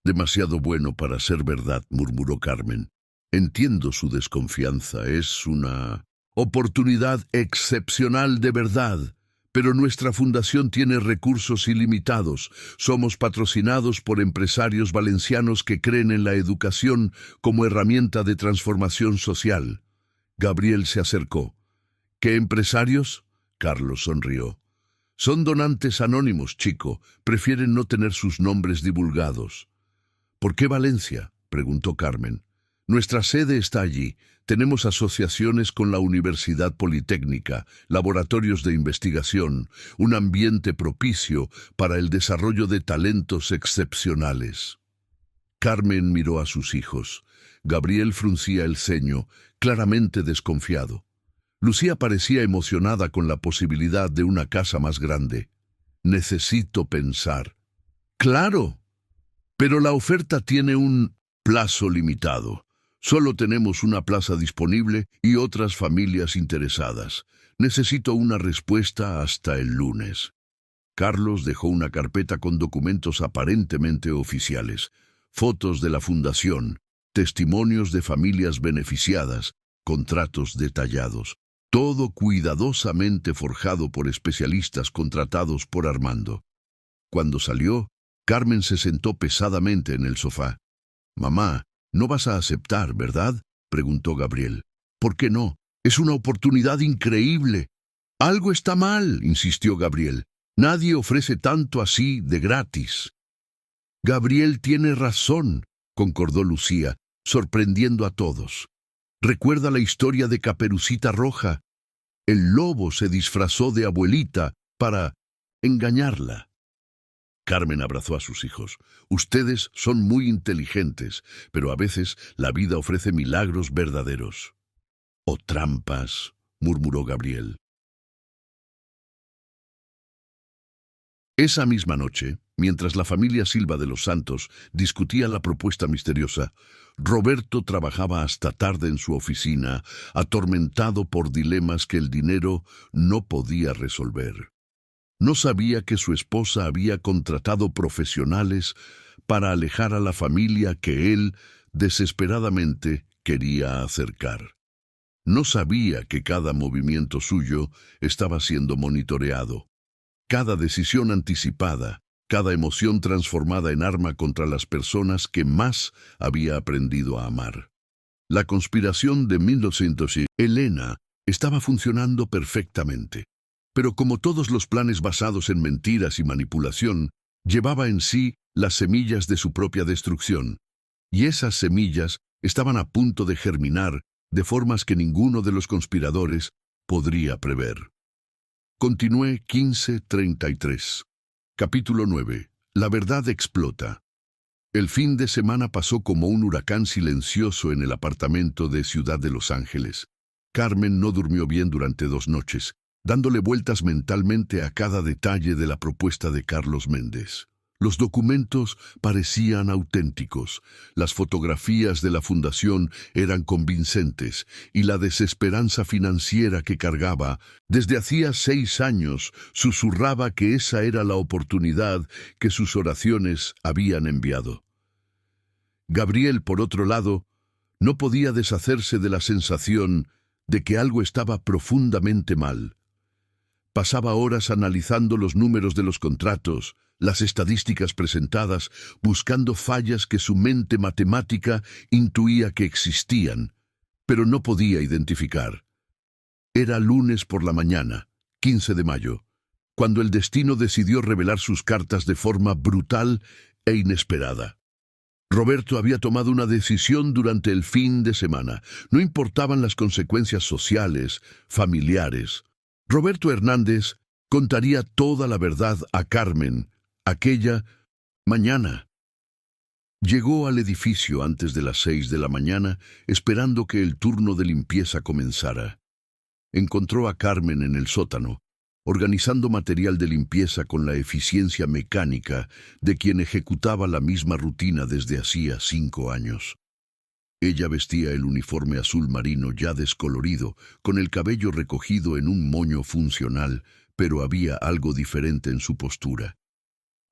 demasiado bueno para ser verdad, murmuró Carmen. Entiendo su desconfianza, es una oportunidad excepcional de verdad. Pero nuestra fundación tiene recursos ilimitados. Somos patrocinados por empresarios valencianos que creen en la educación como herramienta de transformación social. Gabriel se acercó. ¿Qué empresarios? Carlos sonrió. Son donantes anónimos, chico. Prefieren no tener sus nombres divulgados. ¿Por qué Valencia?, preguntó Carmen. Nuestra sede está allí. Tenemos asociaciones con la Universidad Politécnica, laboratorios de investigación, un ambiente propicio para el desarrollo de talentos excepcionales. Carmen miró a sus hijos. Gabriel fruncía el ceño, claramente desconfiado. Lucía parecía emocionada con la posibilidad de una casa más grande. Necesito pensar. ¡Claro! Pero la oferta tiene un plazo limitado. Solo tenemos una plaza disponible y otras familias interesadas. Necesito una respuesta hasta el lunes. Carlos dejó una carpeta con documentos aparentemente oficiales, fotos de la fundación, testimonios de familias beneficiadas, contratos detallados, todo cuidadosamente forjado por especialistas contratados por Armando. Cuando salió, Carmen se sentó pesadamente en el sofá. «Mamá, no vas a aceptar, ¿verdad?», preguntó Gabriel. «¿Por qué no? Es una oportunidad increíble». «Algo está mal», insistió Gabriel. «Nadie ofrece tanto así de gratis». «Gabriel tiene razón», concordó Lucía, sorprendiendo a todos. «Recuerda la historia de Caperucita Roja. El lobo se disfrazó de abuelita para engañarla». Carmen abrazó a sus hijos. «Ustedes son muy inteligentes, pero a veces la vida ofrece milagros verdaderos». «O trampas», murmuró Gabriel. Esa misma noche, mientras la familia Silva de los Santos discutía la propuesta misteriosa, Roberto trabajaba hasta tarde en su oficina, atormentado por dilemas que el dinero no podía resolver. No sabía que su esposa había contratado profesionales para alejar a la familia que él desesperadamente quería acercar. No sabía que cada movimiento suyo estaba siendo monitoreado. Cada decisión anticipada, cada emoción transformada en arma contra las personas que más había aprendido a amar. La conspiración de 1900 y Elena estaba funcionando perfectamente. Pero como todos los planes basados en mentiras y manipulación, llevaba en sí las semillas de su propia destrucción. Y esas semillas estaban a punto de germinar de formas que ninguno de los conspiradores podría prever. Continué 15:33. Capítulo 9. La verdad explota. El fin de semana pasó como un huracán silencioso en el apartamento de Ciudad de Los Ángeles. Carmen no durmió bien durante 2 noches, dándole vueltas mentalmente a cada detalle de la propuesta de Carlos Méndez. Los documentos parecían auténticos, las fotografías de la fundación eran convincentes y la desesperanza financiera que cargaba desde hacía 6 años susurraba que esa era la oportunidad que sus oraciones habían enviado. Gabriel, por otro lado, no podía deshacerse de la sensación de que algo estaba profundamente mal. Pasaba horas analizando los números de los contratos, las estadísticas presentadas, buscando fallas que su mente matemática intuía que existían, pero no podía identificar. Era lunes por la mañana, 15 de mayo, cuando el destino decidió revelar sus cartas de forma brutal e inesperada. Roberto había tomado una decisión durante el fin de semana. No importaban las consecuencias sociales, familiares. Roberto Hernández contaría toda la verdad a Carmen aquella mañana. Llegó al edificio antes de las 6 de la mañana, esperando que el turno de limpieza comenzara. Encontró a Carmen en el sótano, organizando material de limpieza con la eficiencia mecánica de quien ejecutaba la misma rutina desde hacía 5 años. Ella vestía el uniforme azul marino ya descolorido, con el cabello recogido en un moño funcional, pero había algo diferente en su postura.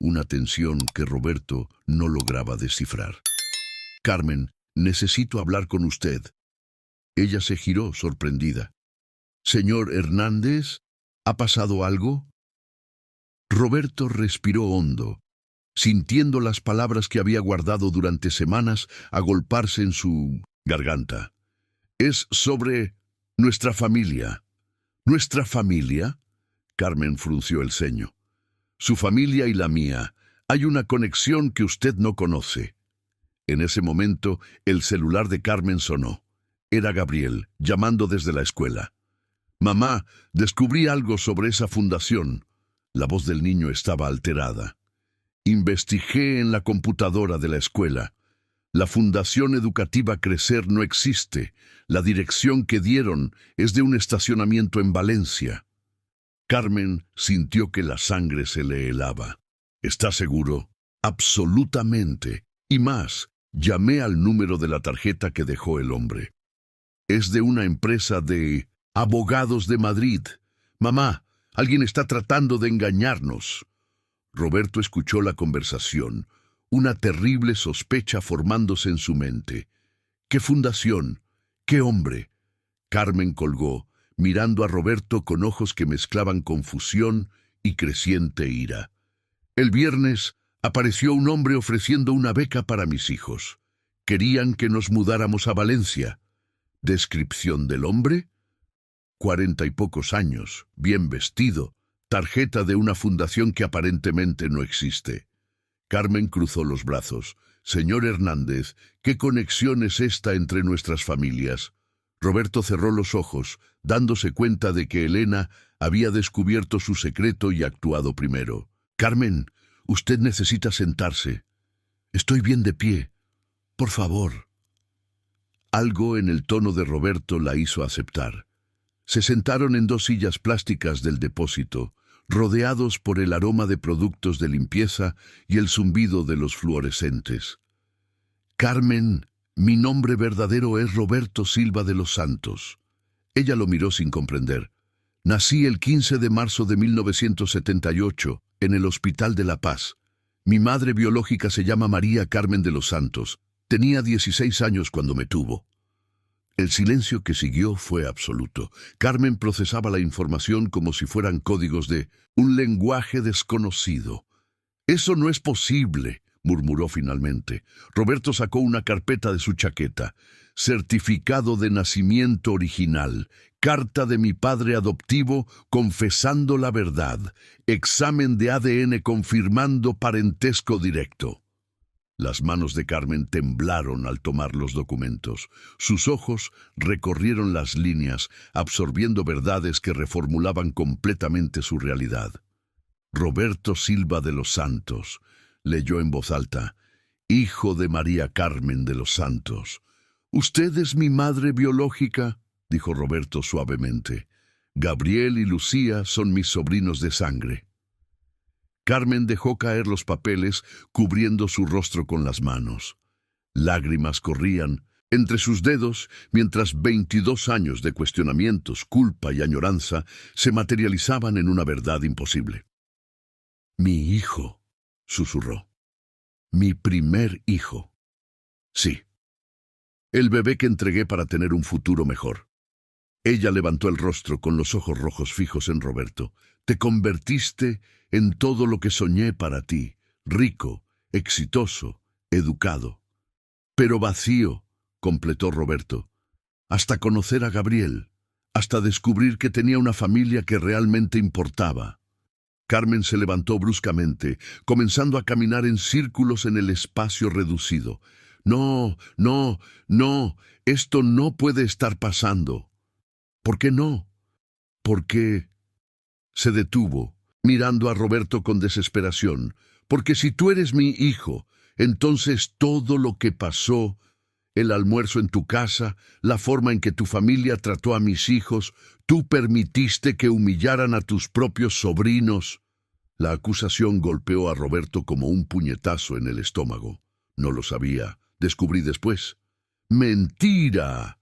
Una tensión que Roberto no lograba descifrar. «Carmen, necesito hablar con usted». Ella se giró, sorprendida. «Señor Hernández, ¿ha pasado algo?» Roberto respiró hondo, sintiendo las palabras que había guardado durante semanas agolparse en su garganta. «Es sobre nuestra familia». «¿Nuestra familia?» Carmen frunció el ceño. «Su familia y la mía. Hay una conexión que usted no conoce». En ese momento, el celular de Carmen sonó. Era Gabriel, llamando desde la escuela. «Mamá, descubrí algo sobre esa fundación». La voz del niño estaba alterada. «Investigué en la computadora de la escuela. La Fundación Educativa Crecer no existe. La dirección que dieron es de un estacionamiento en Valencia». Carmen sintió que la sangre se le helaba. «¿Está seguro?» «Absolutamente. Y más, llamé al número de la tarjeta que dejó el hombre. Es de una empresa de abogados de Madrid. Mamá, alguien está tratando de engañarnos». Roberto escuchó la conversación, una terrible sospecha formándose en su mente. «¿Qué fundación? ¿Qué hombre?» Carmen colgó, mirando a Roberto con ojos que mezclaban confusión y creciente ira. «El viernes apareció un hombre ofreciendo una beca para mis hijos. Querían que nos mudáramos a Valencia». ¿Descripción del hombre? 40 y pocos años, bien vestido, tarjeta de una fundación que aparentemente no existe. Carmen cruzó los brazos. «Señor Hernández, ¿qué conexión es esta entre nuestras familias?» Roberto cerró los ojos, dándose cuenta de que Elena había descubierto su secreto y actuado primero. «Carmen, usted necesita sentarse. Estoy bien de pie. Por favor». Algo en el tono de Roberto la hizo aceptar. Se sentaron en 2 sillas plásticas del depósito, rodeados por el aroma de productos de limpieza y el zumbido de los fluorescentes. «Carmen, mi nombre verdadero es Roberto Silva de los Santos». Ella lo miró sin comprender. «Nací el 15 de marzo de 1978, en el Hospital de La Paz. Mi madre biológica se llama María Carmen de los Santos. Tenía 16 años cuando me tuvo. El silencio que siguió fue absoluto. Carmen procesaba la información como si fueran códigos de un lenguaje desconocido. «Eso no es posible», murmuró finalmente. Roberto sacó una carpeta de su chaqueta. «Certificado de nacimiento original. Carta de mi padre adoptivo confesando la verdad. Examen de ADN confirmando parentesco directo». Las manos de Carmen temblaron al tomar los documentos. Sus ojos recorrieron las líneas, absorbiendo verdades que reformulaban completamente su realidad. «Roberto Silva de los Santos», leyó en voz alta, «hijo de María Carmen de los Santos». «¿Usted es mi madre biológica?», dijo Roberto suavemente. «Gabriel y Lucía son mis sobrinos de sangre». Carmen dejó caer los papeles, cubriendo su rostro con las manos. Lágrimas corrían entre sus dedos, mientras 22 años de cuestionamientos, culpa y añoranza se materializaban en una verdad imposible. «Mi hijo», susurró. «Mi primer hijo. Sí. El bebé que entregué para tener un futuro mejor». Ella levantó el rostro con los ojos rojos fijos en Roberto. «Te convertiste en todo lo que soñé para ti, rico, exitoso, educado». «Pero vacío», completó Roberto, «hasta conocer a Gabriel, hasta descubrir que tenía una familia que realmente importaba». Carmen se levantó bruscamente, comenzando a caminar en círculos en el espacio reducido. «No, no, no, esto no puede estar pasando». «¿Por qué no?». «¿Por qué?». Se detuvo, mirando a Roberto con desesperación. «Porque si tú eres mi hijo, entonces todo lo que pasó, el almuerzo en tu casa, la forma en que tu familia trató a mis hijos, tú permitiste que humillaran a tus propios sobrinos». La acusación golpeó a Roberto como un puñetazo en el estómago. No lo sabía, descubrí después. «¡Mentira!»,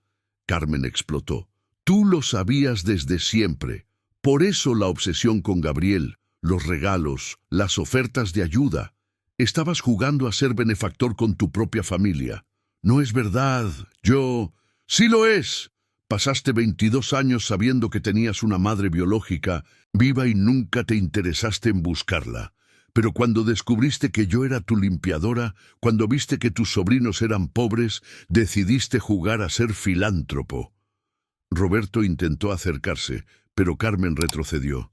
Carmen explotó. «Tú lo sabías desde siempre. Por eso la obsesión con Gabriel, los regalos, las ofertas de ayuda. Estabas jugando a ser benefactor con tu propia familia». «No es verdad. Yo...». «Sí lo es. Pasaste 22 años sabiendo que tenías una madre biológica viva y nunca te interesaste en buscarla. Pero cuando descubriste que yo era tu limpiadora, cuando viste que tus sobrinos eran pobres, decidiste jugar a ser filántropo». Roberto intentó acercarse, pero Carmen retrocedió.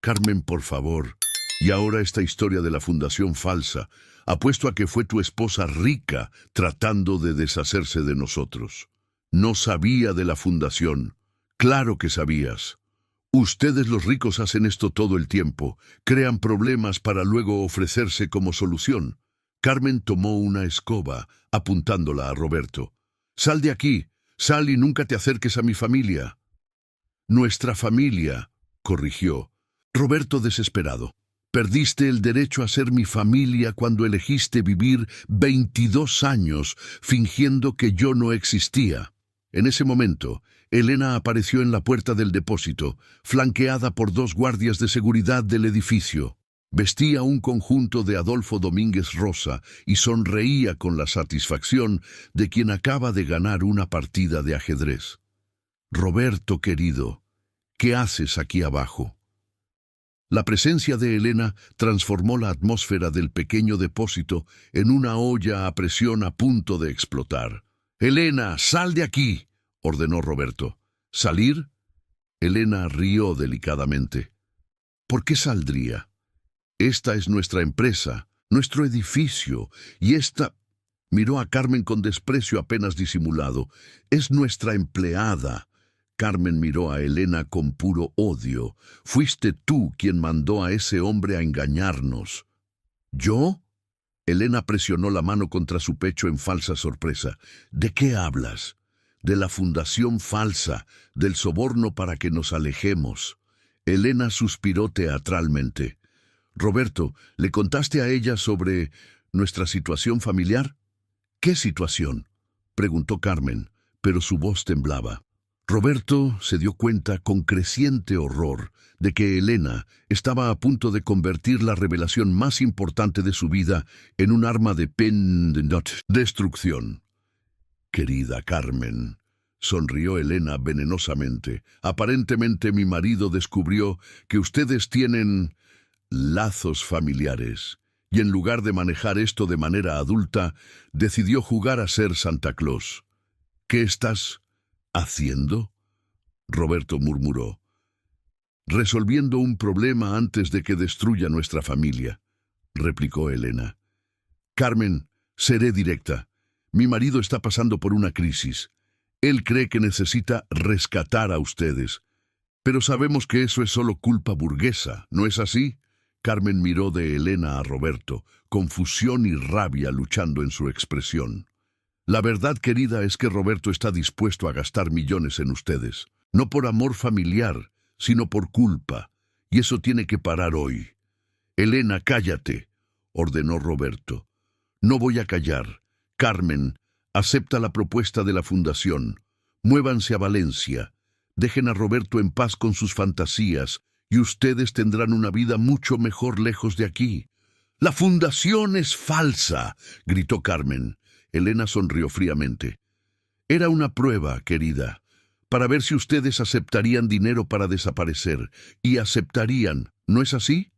«Carmen, por favor. Y ahora esta historia de la fundación falsa. Apuesto a que fue tu esposa rica tratando de deshacerse de nosotros». «No sabía de la fundación». «Claro que sabías. Ustedes los ricos hacen esto todo el tiempo. Crean problemas para luego ofrecerse como solución». Carmen tomó una escoba, apuntándola a Roberto. «Sal de aquí. Sal y nunca te acerques a mi familia». «Nuestra familia», corrigió. Roberto desesperado. «Perdiste el derecho a ser mi familia cuando elegiste vivir 22 años fingiendo que yo no existía». En ese momento, Elena apareció en la puerta del depósito, flanqueada por 2 guardias de seguridad del edificio. Vestía un conjunto de Adolfo Domínguez Rosa y sonreía con la satisfacción de quien acaba de ganar una partida de ajedrez. «Roberto, querido, ¿qué haces aquí abajo?». La presencia de Elena transformó la atmósfera del pequeño depósito en una olla a presión a punto de explotar. «Elena, sal de aquí», ordenó Roberto. «¿Salir?». Elena rió delicadamente. «¿Por qué saldría? Esta es nuestra empresa, nuestro edificio, y esta...». Miró a Carmen con desprecio apenas disimulado. «Es nuestra empleada». Carmen miró a Elena con puro odio. «Fuiste tú quien mandó a ese hombre a engañarnos». «¿Yo?». Elena presionó la mano contra su pecho en falsa sorpresa. «¿De qué hablas?». «De la fundación falsa, del soborno para que nos alejemos». Elena suspiró teatralmente. «Roberto, ¿le contaste a ella sobre nuestra situación familiar?». «¿Qué situación?», preguntó Carmen, pero su voz temblaba. Roberto se dio cuenta con creciente horror de que Elena estaba a punto de convertir la revelación más importante de su vida en un arma de destrucción. «Querida Carmen», sonrió Elena venenosamente, «aparentemente mi marido descubrió que ustedes tienen lazos familiares, y en lugar de manejar esto de manera adulta, decidió jugar a ser Santa Claus. ¿Qué estás haciendo?», Roberto murmuró. «Resolviendo un problema antes de que destruya nuestra familia», replicó Elena. «Carmen, seré directa. Mi marido está pasando por una crisis. Él cree que necesita rescatar a ustedes. Pero sabemos que eso es solo culpa burguesa, ¿no es así?». Carmen miró de Elena a Roberto, confusión y rabia luchando en su expresión. «La verdad, querida, es que Roberto está dispuesto a gastar millones en ustedes. No por amor familiar, sino por culpa. Y eso tiene que parar hoy». «Elena, cállate», ordenó Roberto. «No voy a callar. Carmen, acepta la propuesta de la fundación. Muévanse a Valencia. Dejen a Roberto en paz con sus fantasías y ustedes tendrán una vida mucho mejor lejos de aquí». «La fundación es falsa», gritó Carmen. Elena sonrió fríamente. «Era una prueba, querida, para ver si ustedes aceptarían dinero para desaparecer. Y aceptarían, ¿no es así?».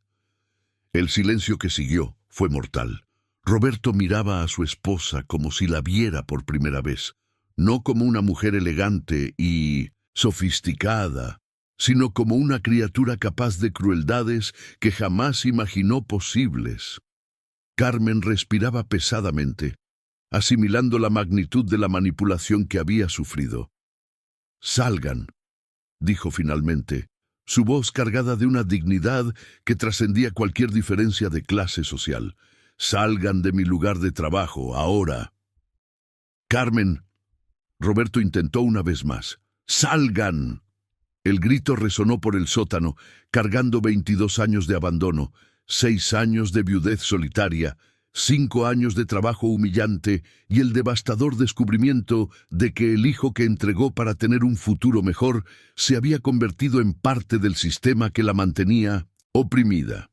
El silencio que siguió fue mortal. Roberto miraba a su esposa como si la viera por primera vez, no como una mujer elegante y sofisticada, sino como una criatura capaz de crueldades que jamás imaginó posibles. Carmen respiraba pesadamente, asimilando la magnitud de la manipulación que había sufrido. «Salgan», dijo finalmente, su voz cargada de una dignidad que trascendía cualquier diferencia de clase social. «Salgan de mi lugar de trabajo, ahora». «Carmen», Roberto intentó una vez más. «¡Salgan!». El grito resonó por el sótano, cargando 22 años de abandono, 6 años de viudez solitaria, 5 años de trabajo humillante y el devastador descubrimiento de que el hijo que entregó para tener un futuro mejor se había convertido en parte del sistema que la mantenía oprimida.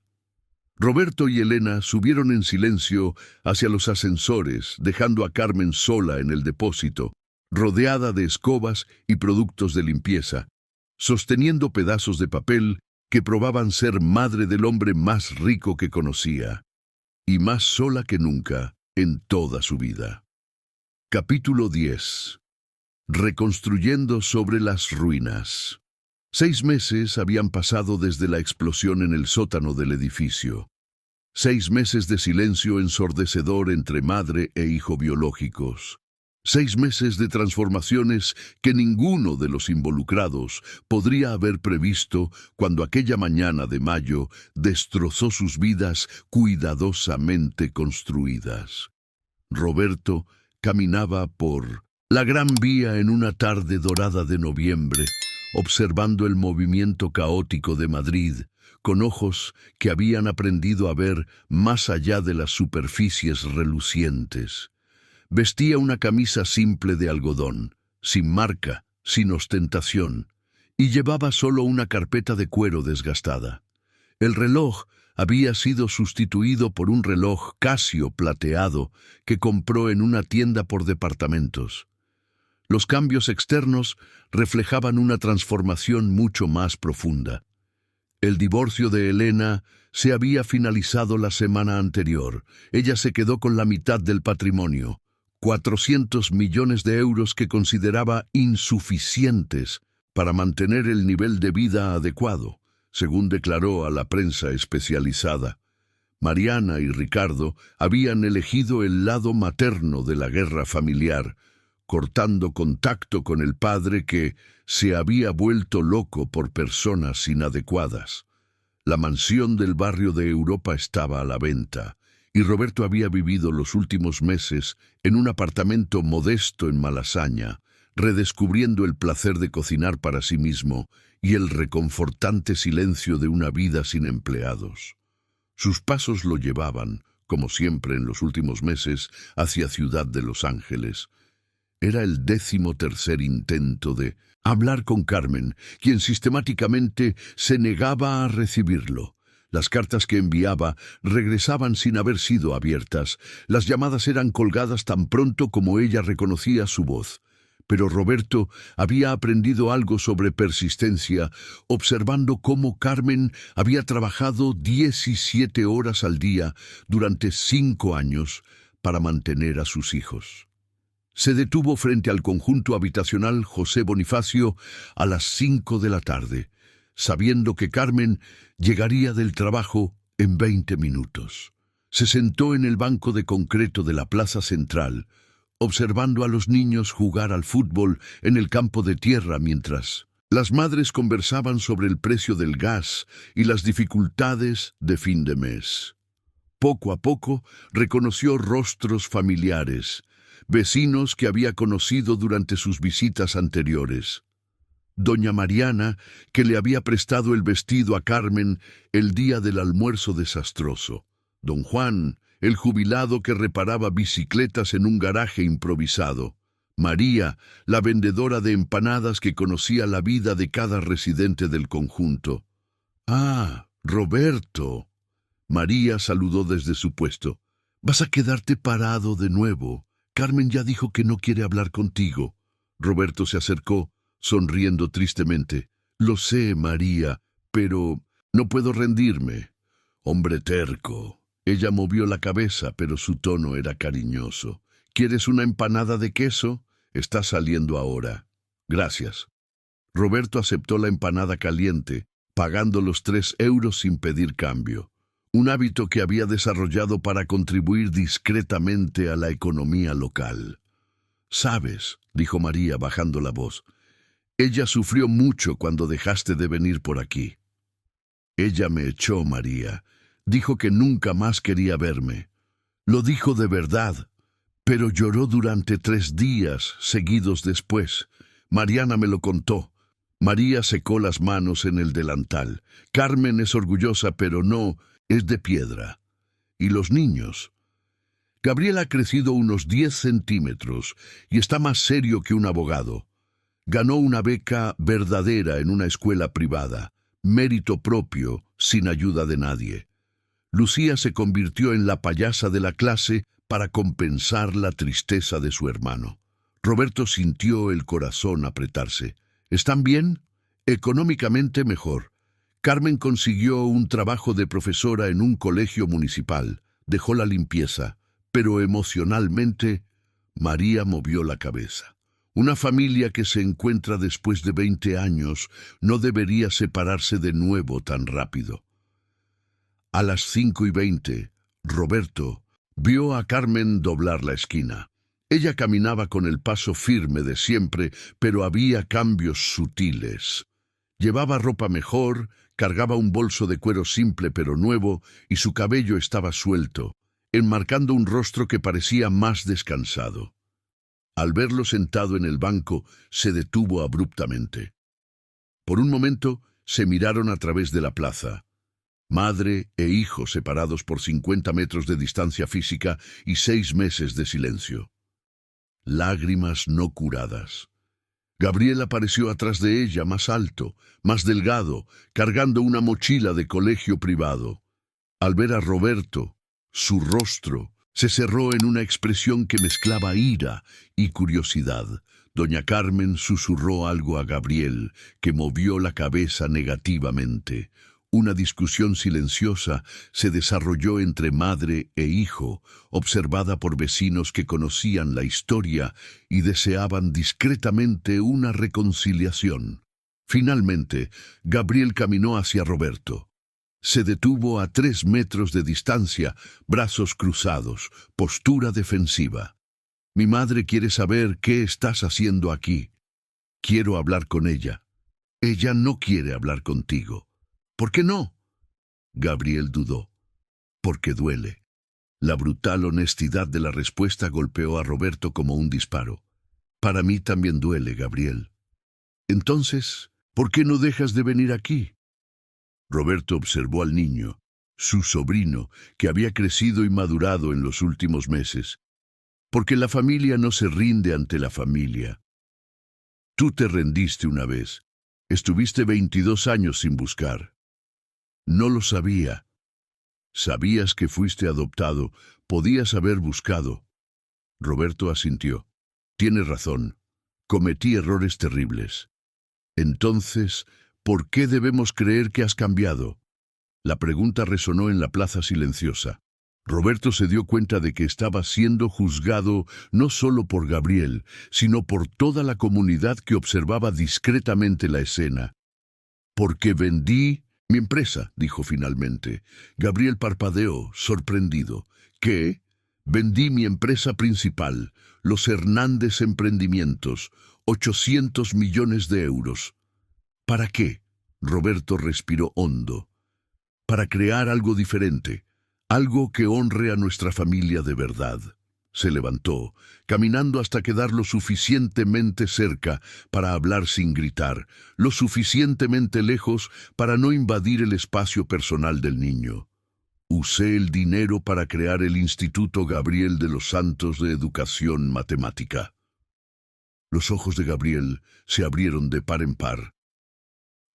Roberto y Elena subieron en silencio hacia los ascensores, dejando a Carmen sola en el depósito, rodeada de escobas y productos de limpieza, sosteniendo pedazos de papel que probaban ser madre del hombre más rico que conocía, y más sola que nunca en toda su vida. Capítulo 10. Reconstruyendo sobre las ruinas. 6 meses habían pasado desde la explosión en el sótano del edificio. 6 meses de silencio ensordecedor entre madre e hijo biológicos. 6 meses de transformaciones que ninguno de los involucrados podría haber previsto cuando aquella mañana de mayo destrozó sus vidas cuidadosamente construidas. Roberto caminaba por la Gran Vía en una tarde dorada de noviembre, observando el movimiento caótico de Madrid, con ojos que habían aprendido a ver más allá de las superficies relucientes. Vestía una camisa simple de algodón, sin marca, sin ostentación, y llevaba solo una carpeta de cuero desgastada. El reloj había sido sustituido por un reloj Casio plateado que compró en una tienda por departamentos. Los cambios externos reflejaban una transformación mucho más profunda. El divorcio de Elena se había finalizado la semana anterior. Ella se quedó con la mitad del patrimonio, 400 millones de euros que consideraba insuficientes para mantener el nivel de vida adecuado, según declaró a la prensa especializada. Mariana y Ricardo habían elegido el lado materno de la guerra familiar, cortando contacto con el padre que se había vuelto loco por personas inadecuadas. La mansión del barrio de Europa estaba a la venta, y Roberto había vivido los últimos meses en un apartamento modesto en Malasaña, redescubriendo el placer de cocinar para sí mismo y el reconfortante silencio de una vida sin empleados. Sus pasos lo llevaban, como siempre en los últimos meses, hacia Ciudad de Los Ángeles. Era el 13º intento de hablar con Carmen, quien sistemáticamente se negaba a recibirlo. Las cartas que enviaba regresaban sin haber sido abiertas. Las llamadas eran colgadas tan pronto como ella reconocía su voz. Pero Roberto había aprendido algo sobre persistencia, observando cómo Carmen había trabajado 17 horas al día durante 5 años para mantener a sus hijos. Se detuvo frente al conjunto habitacional José Bonifacio a las 5 de la tarde, sabiendo que Carmen llegaría del trabajo en 20 minutos. Se sentó en el banco de concreto de la plaza central, observando a los niños jugar al fútbol en el campo de tierra mientras las madres conversaban sobre el precio del gas y las dificultades de fin de mes. Poco a poco reconoció rostros familiares, vecinos que había conocido durante sus visitas anteriores. Doña Mariana, que le había prestado el vestido a Carmen el día del almuerzo desastroso. Don Juan, el jubilado que reparaba bicicletas en un garaje improvisado. María, la vendedora de empanadas que conocía la vida de cada residente del conjunto. «Ah, Roberto». María saludó desde su puesto. «¿Vas a quedarte parado de nuevo? Carmen ya dijo que no quiere hablar contigo». Roberto se acercó, sonriendo tristemente. «Lo sé, María, pero no puedo rendirme». «Hombre terco». Ella movió la cabeza, pero su tono era cariñoso. «¿Quieres una empanada de queso? Está saliendo ahora». «Gracias». Roberto aceptó la empanada caliente, pagando los 3 euros sin pedir cambio. Un hábito que había desarrollado para contribuir discretamente a la economía local. «¿Sabes?», dijo María bajando la voz. «Ella sufrió mucho cuando dejaste de venir por aquí». «Ella me echó, María. Dijo que nunca más quería verme. Lo dijo de verdad, pero lloró durante 3 días seguidos después. Mariana me lo contó». María secó las manos en el delantal. «Carmen es orgullosa, pero no es de piedra». «¿Y los niños?» «Gabriel ha crecido unos 10 centímetros y está más serio que un abogado. Ganó una beca verdadera en una escuela privada, mérito propio, sin ayuda de nadie. Lucía se convirtió en la payasa de la clase para compensar la tristeza de su hermano». Roberto sintió el corazón apretarse. «¿Están bien?» «Económicamente mejor. Carmen consiguió un trabajo de profesora en un colegio municipal. Dejó la limpieza. Pero emocionalmente...». María movió la cabeza. «Una familia que se encuentra después de 20 años no debería separarse de nuevo tan rápido». A las 5:20, Roberto vio a Carmen doblar la esquina. Ella caminaba con el paso firme de siempre, pero había cambios sutiles. Llevaba ropa mejor, cargaba un bolso de cuero simple pero nuevo, y su cabello estaba suelto, enmarcando un rostro que parecía más descansado. Al verlo sentado en el banco, se detuvo abruptamente. Por un momento, se miraron a través de la plaza. Madre e hijo separados por 50 metros de distancia física y 6 meses de silencio. Lágrimas no curadas. Gabriel apareció atrás de ella, más alto, más delgado, cargando una mochila de colegio privado. Al ver a Roberto, su rostro se cerró en una expresión que mezclaba ira y curiosidad. Doña Carmen susurró algo a Gabriel, que movió la cabeza negativamente. Una discusión silenciosa se desarrolló entre madre e hijo, observada por vecinos que conocían la historia y deseaban discretamente una reconciliación. Finalmente, Gabriel caminó hacia Roberto. Se detuvo a 3 metros de distancia, brazos cruzados, postura defensiva. «Mi madre quiere saber qué estás haciendo aquí. Quiero hablar con ella». «Ella no quiere hablar contigo». «¿Por qué no?» Gabriel dudó. «Porque duele». La brutal honestidad de la respuesta golpeó a Roberto como un disparo. «Para mí también duele, Gabriel». «Entonces, ¿por qué no dejas de venir aquí?» Roberto observó al niño, su sobrino, que había crecido y madurado en los últimos meses. porque la familia no se rinde ante la familia. Tú te rendiste una vez. Estuviste 22 años sin buscar. No lo sabía. Sabías que fuiste adoptado, podías haber buscado. Roberto asintió. Tienes razón. Cometí errores terribles. Entonces, ¿por qué debemos creer que has cambiado? La pregunta resonó en la plaza silenciosa. Roberto se dio cuenta de que estaba siendo juzgado no solo por Gabriel, sino por toda la comunidad que observaba discretamente la escena. Porque vendí mi empresa, dijo finalmente. Gabriel parpadeó, sorprendido. ¿Qué? Vendí mi empresa principal, los Hernández Emprendimientos, 800 millones de euros. ¿Para qué? Roberto respiró hondo. Para crear algo diferente, algo que honre a nuestra familia de verdad. Se levantó, caminando hasta quedar lo suficientemente cerca para hablar sin gritar, lo suficientemente lejos para no invadir el espacio personal del niño. Usé el dinero para crear el Instituto Gabriel de los Santos de Educación Matemática. Los ojos de Gabriel se abrieron de par en par.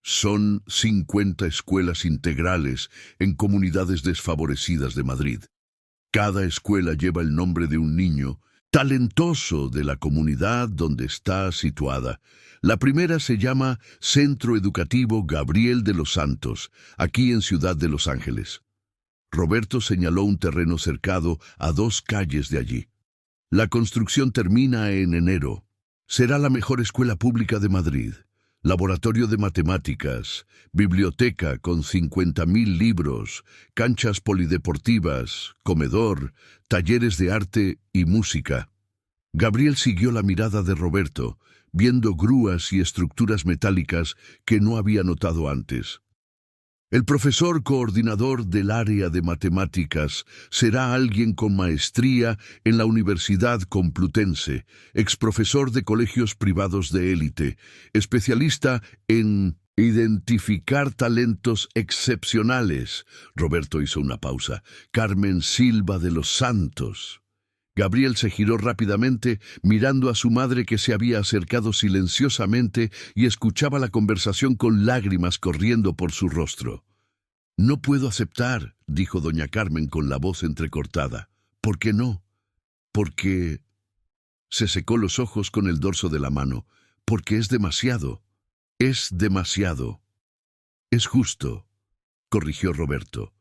Son 50 escuelas integrales en comunidades desfavorecidas de Madrid. Cada escuela lleva el nombre de un niño talentoso de la comunidad donde está situada. La primera se llama Centro Educativo Gabriel de los Santos, aquí en Ciudad de Los Ángeles. Roberto señaló un terreno cercado a 2 calles de allí. La construcción termina en enero. Será la mejor escuela pública de Madrid. Laboratorio de matemáticas, biblioteca con 50.000 libros, canchas polideportivas, comedor, talleres de arte y música. Gabriel siguió la mirada de Roberto, viendo grúas y estructuras metálicas que no había notado antes. El profesor coordinador del área de matemáticas será alguien con maestría en la Universidad Complutense, exprofesor de colegios privados de élite, especialista en identificar talentos excepcionales. Roberto hizo una pausa. Carmen Silva de los Santos. Gabriel se giró rápidamente, mirando a su madre que se había acercado silenciosamente y escuchaba la conversación con lágrimas corriendo por su rostro. «No puedo aceptar», dijo doña Carmen con la voz entrecortada. «¿Por qué no?» «Porque...» Se secó los ojos con el dorso de la mano. «Porque es demasiado. Es demasiado». «Es justo», corrigió Roberto.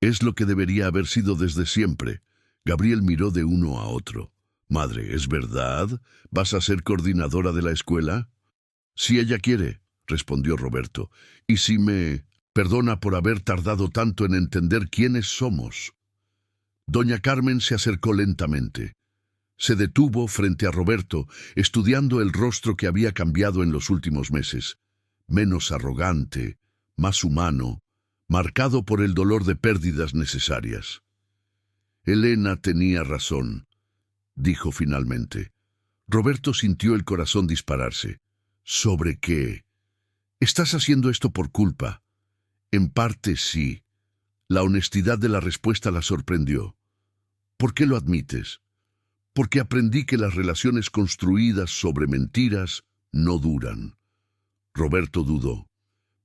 «Es lo que debería haber sido desde siempre». Gabriel miró de uno a otro. «Madre, ¿es verdad? ¿Vas a ser coordinadora de la escuela?» «Si ella quiere», respondió Roberto. «Y si me... perdona por haber tardado tanto en entender quiénes somos». Doña Carmen se acercó lentamente. Se detuvo frente a Roberto, estudiando el rostro que había cambiado en los últimos meses. Menos arrogante, más humano, marcado por el dolor de pérdidas necesarias. «Elena tenía razón», dijo finalmente. Roberto sintió el corazón dispararse. «¿Sobre qué? ¿Estás haciendo esto por culpa?» «En parte sí». La honestidad de la respuesta la sorprendió. «¿Por qué lo admites?» «Porque aprendí que las relaciones construidas sobre mentiras no duran». Roberto dudó.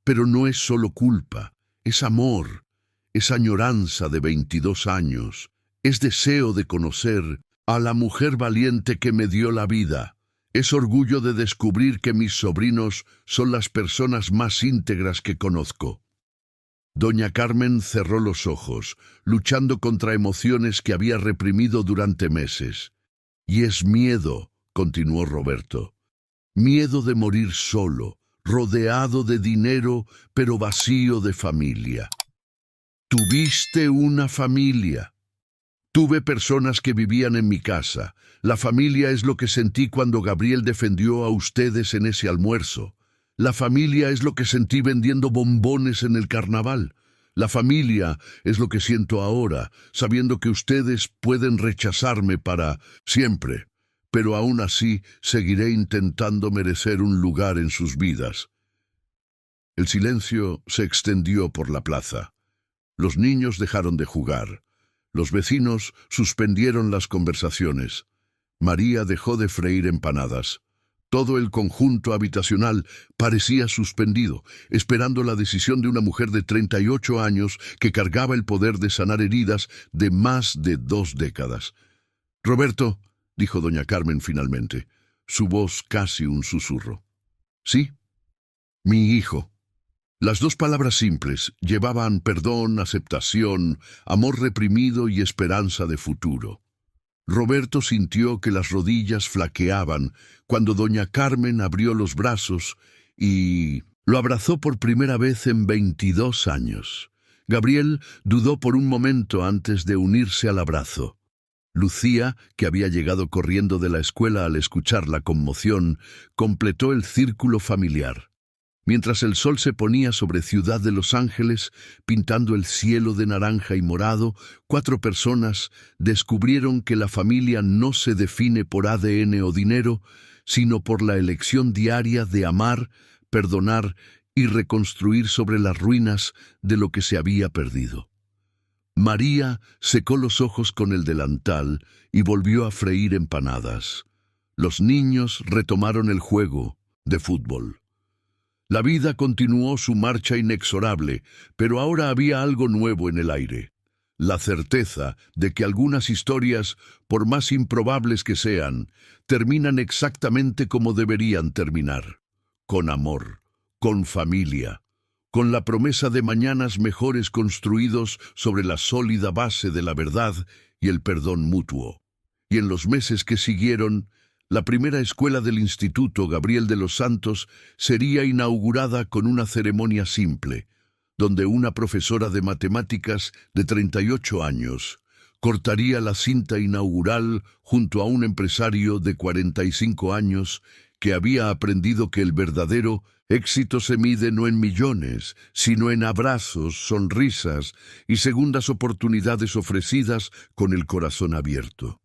«Pero no es solo culpa, es amor, es añoranza de 22 años». Es deseo de conocer a la mujer valiente que me dio la vida. Es orgullo de descubrir que mis sobrinos son las personas más íntegras que conozco. Doña Carmen cerró los ojos, luchando contra emociones que había reprimido durante meses. Y es miedo, continuó Roberto. Miedo de morir solo, rodeado de dinero, pero vacío de familia. Tuviste una familia. Tuve personas que vivían en mi casa. La familia es lo que sentí cuando Gabriel defendió a ustedes en ese almuerzo. La familia es lo que sentí vendiendo bombones en el carnaval. La familia es lo que siento ahora, sabiendo que ustedes pueden rechazarme para siempre, pero aún así seguiré intentando merecer un lugar en sus vidas. El silencio se extendió por la plaza. Los niños dejaron de jugar. Los vecinos suspendieron las conversaciones. María dejó de freír empanadas. Todo el conjunto habitacional parecía suspendido, esperando la decisión de una mujer de 38 años que cargaba el poder de sanar heridas de más de 2 décadas. «Roberto», dijo doña Carmen finalmente, su voz casi un susurro. «¿Sí? Mi hijo». Las 2 palabras simples llevaban perdón, aceptación, amor reprimido y esperanza de futuro. Roberto sintió que las rodillas flaqueaban cuando doña Carmen abrió los brazos y lo abrazó por primera vez en 22 años. Gabriel dudó por un momento antes de unirse al abrazo. Lucía, que había llegado corriendo de la escuela al escuchar la conmoción, completó el círculo familiar. Mientras el sol se ponía sobre Ciudad de Los Ángeles, pintando el cielo de naranja y morado, 4 personas descubrieron que la familia no se define por ADN o dinero, sino por la elección diaria de amar, perdonar y reconstruir sobre las ruinas de lo que se había perdido. María secó los ojos con el delantal y volvió a freír empanadas. Los niños retomaron el juego de fútbol. La vida continuó su marcha inexorable, pero ahora había algo nuevo en el aire. La certeza de que algunas historias, por más improbables que sean, terminan exactamente como deberían terminar. Con amor, con familia, con la promesa de mañanas mejores construidos sobre la sólida base de la verdad y el perdón mutuo. Y en los meses que siguieron, la primera escuela del Instituto Gabriel de los Santos sería inaugurada con una ceremonia simple, donde una profesora de matemáticas de 38 años cortaría la cinta inaugural junto a un empresario de 45 años que había aprendido que el verdadero éxito se mide no en millones, sino en abrazos, sonrisas y segundas oportunidades ofrecidas con el corazón abierto.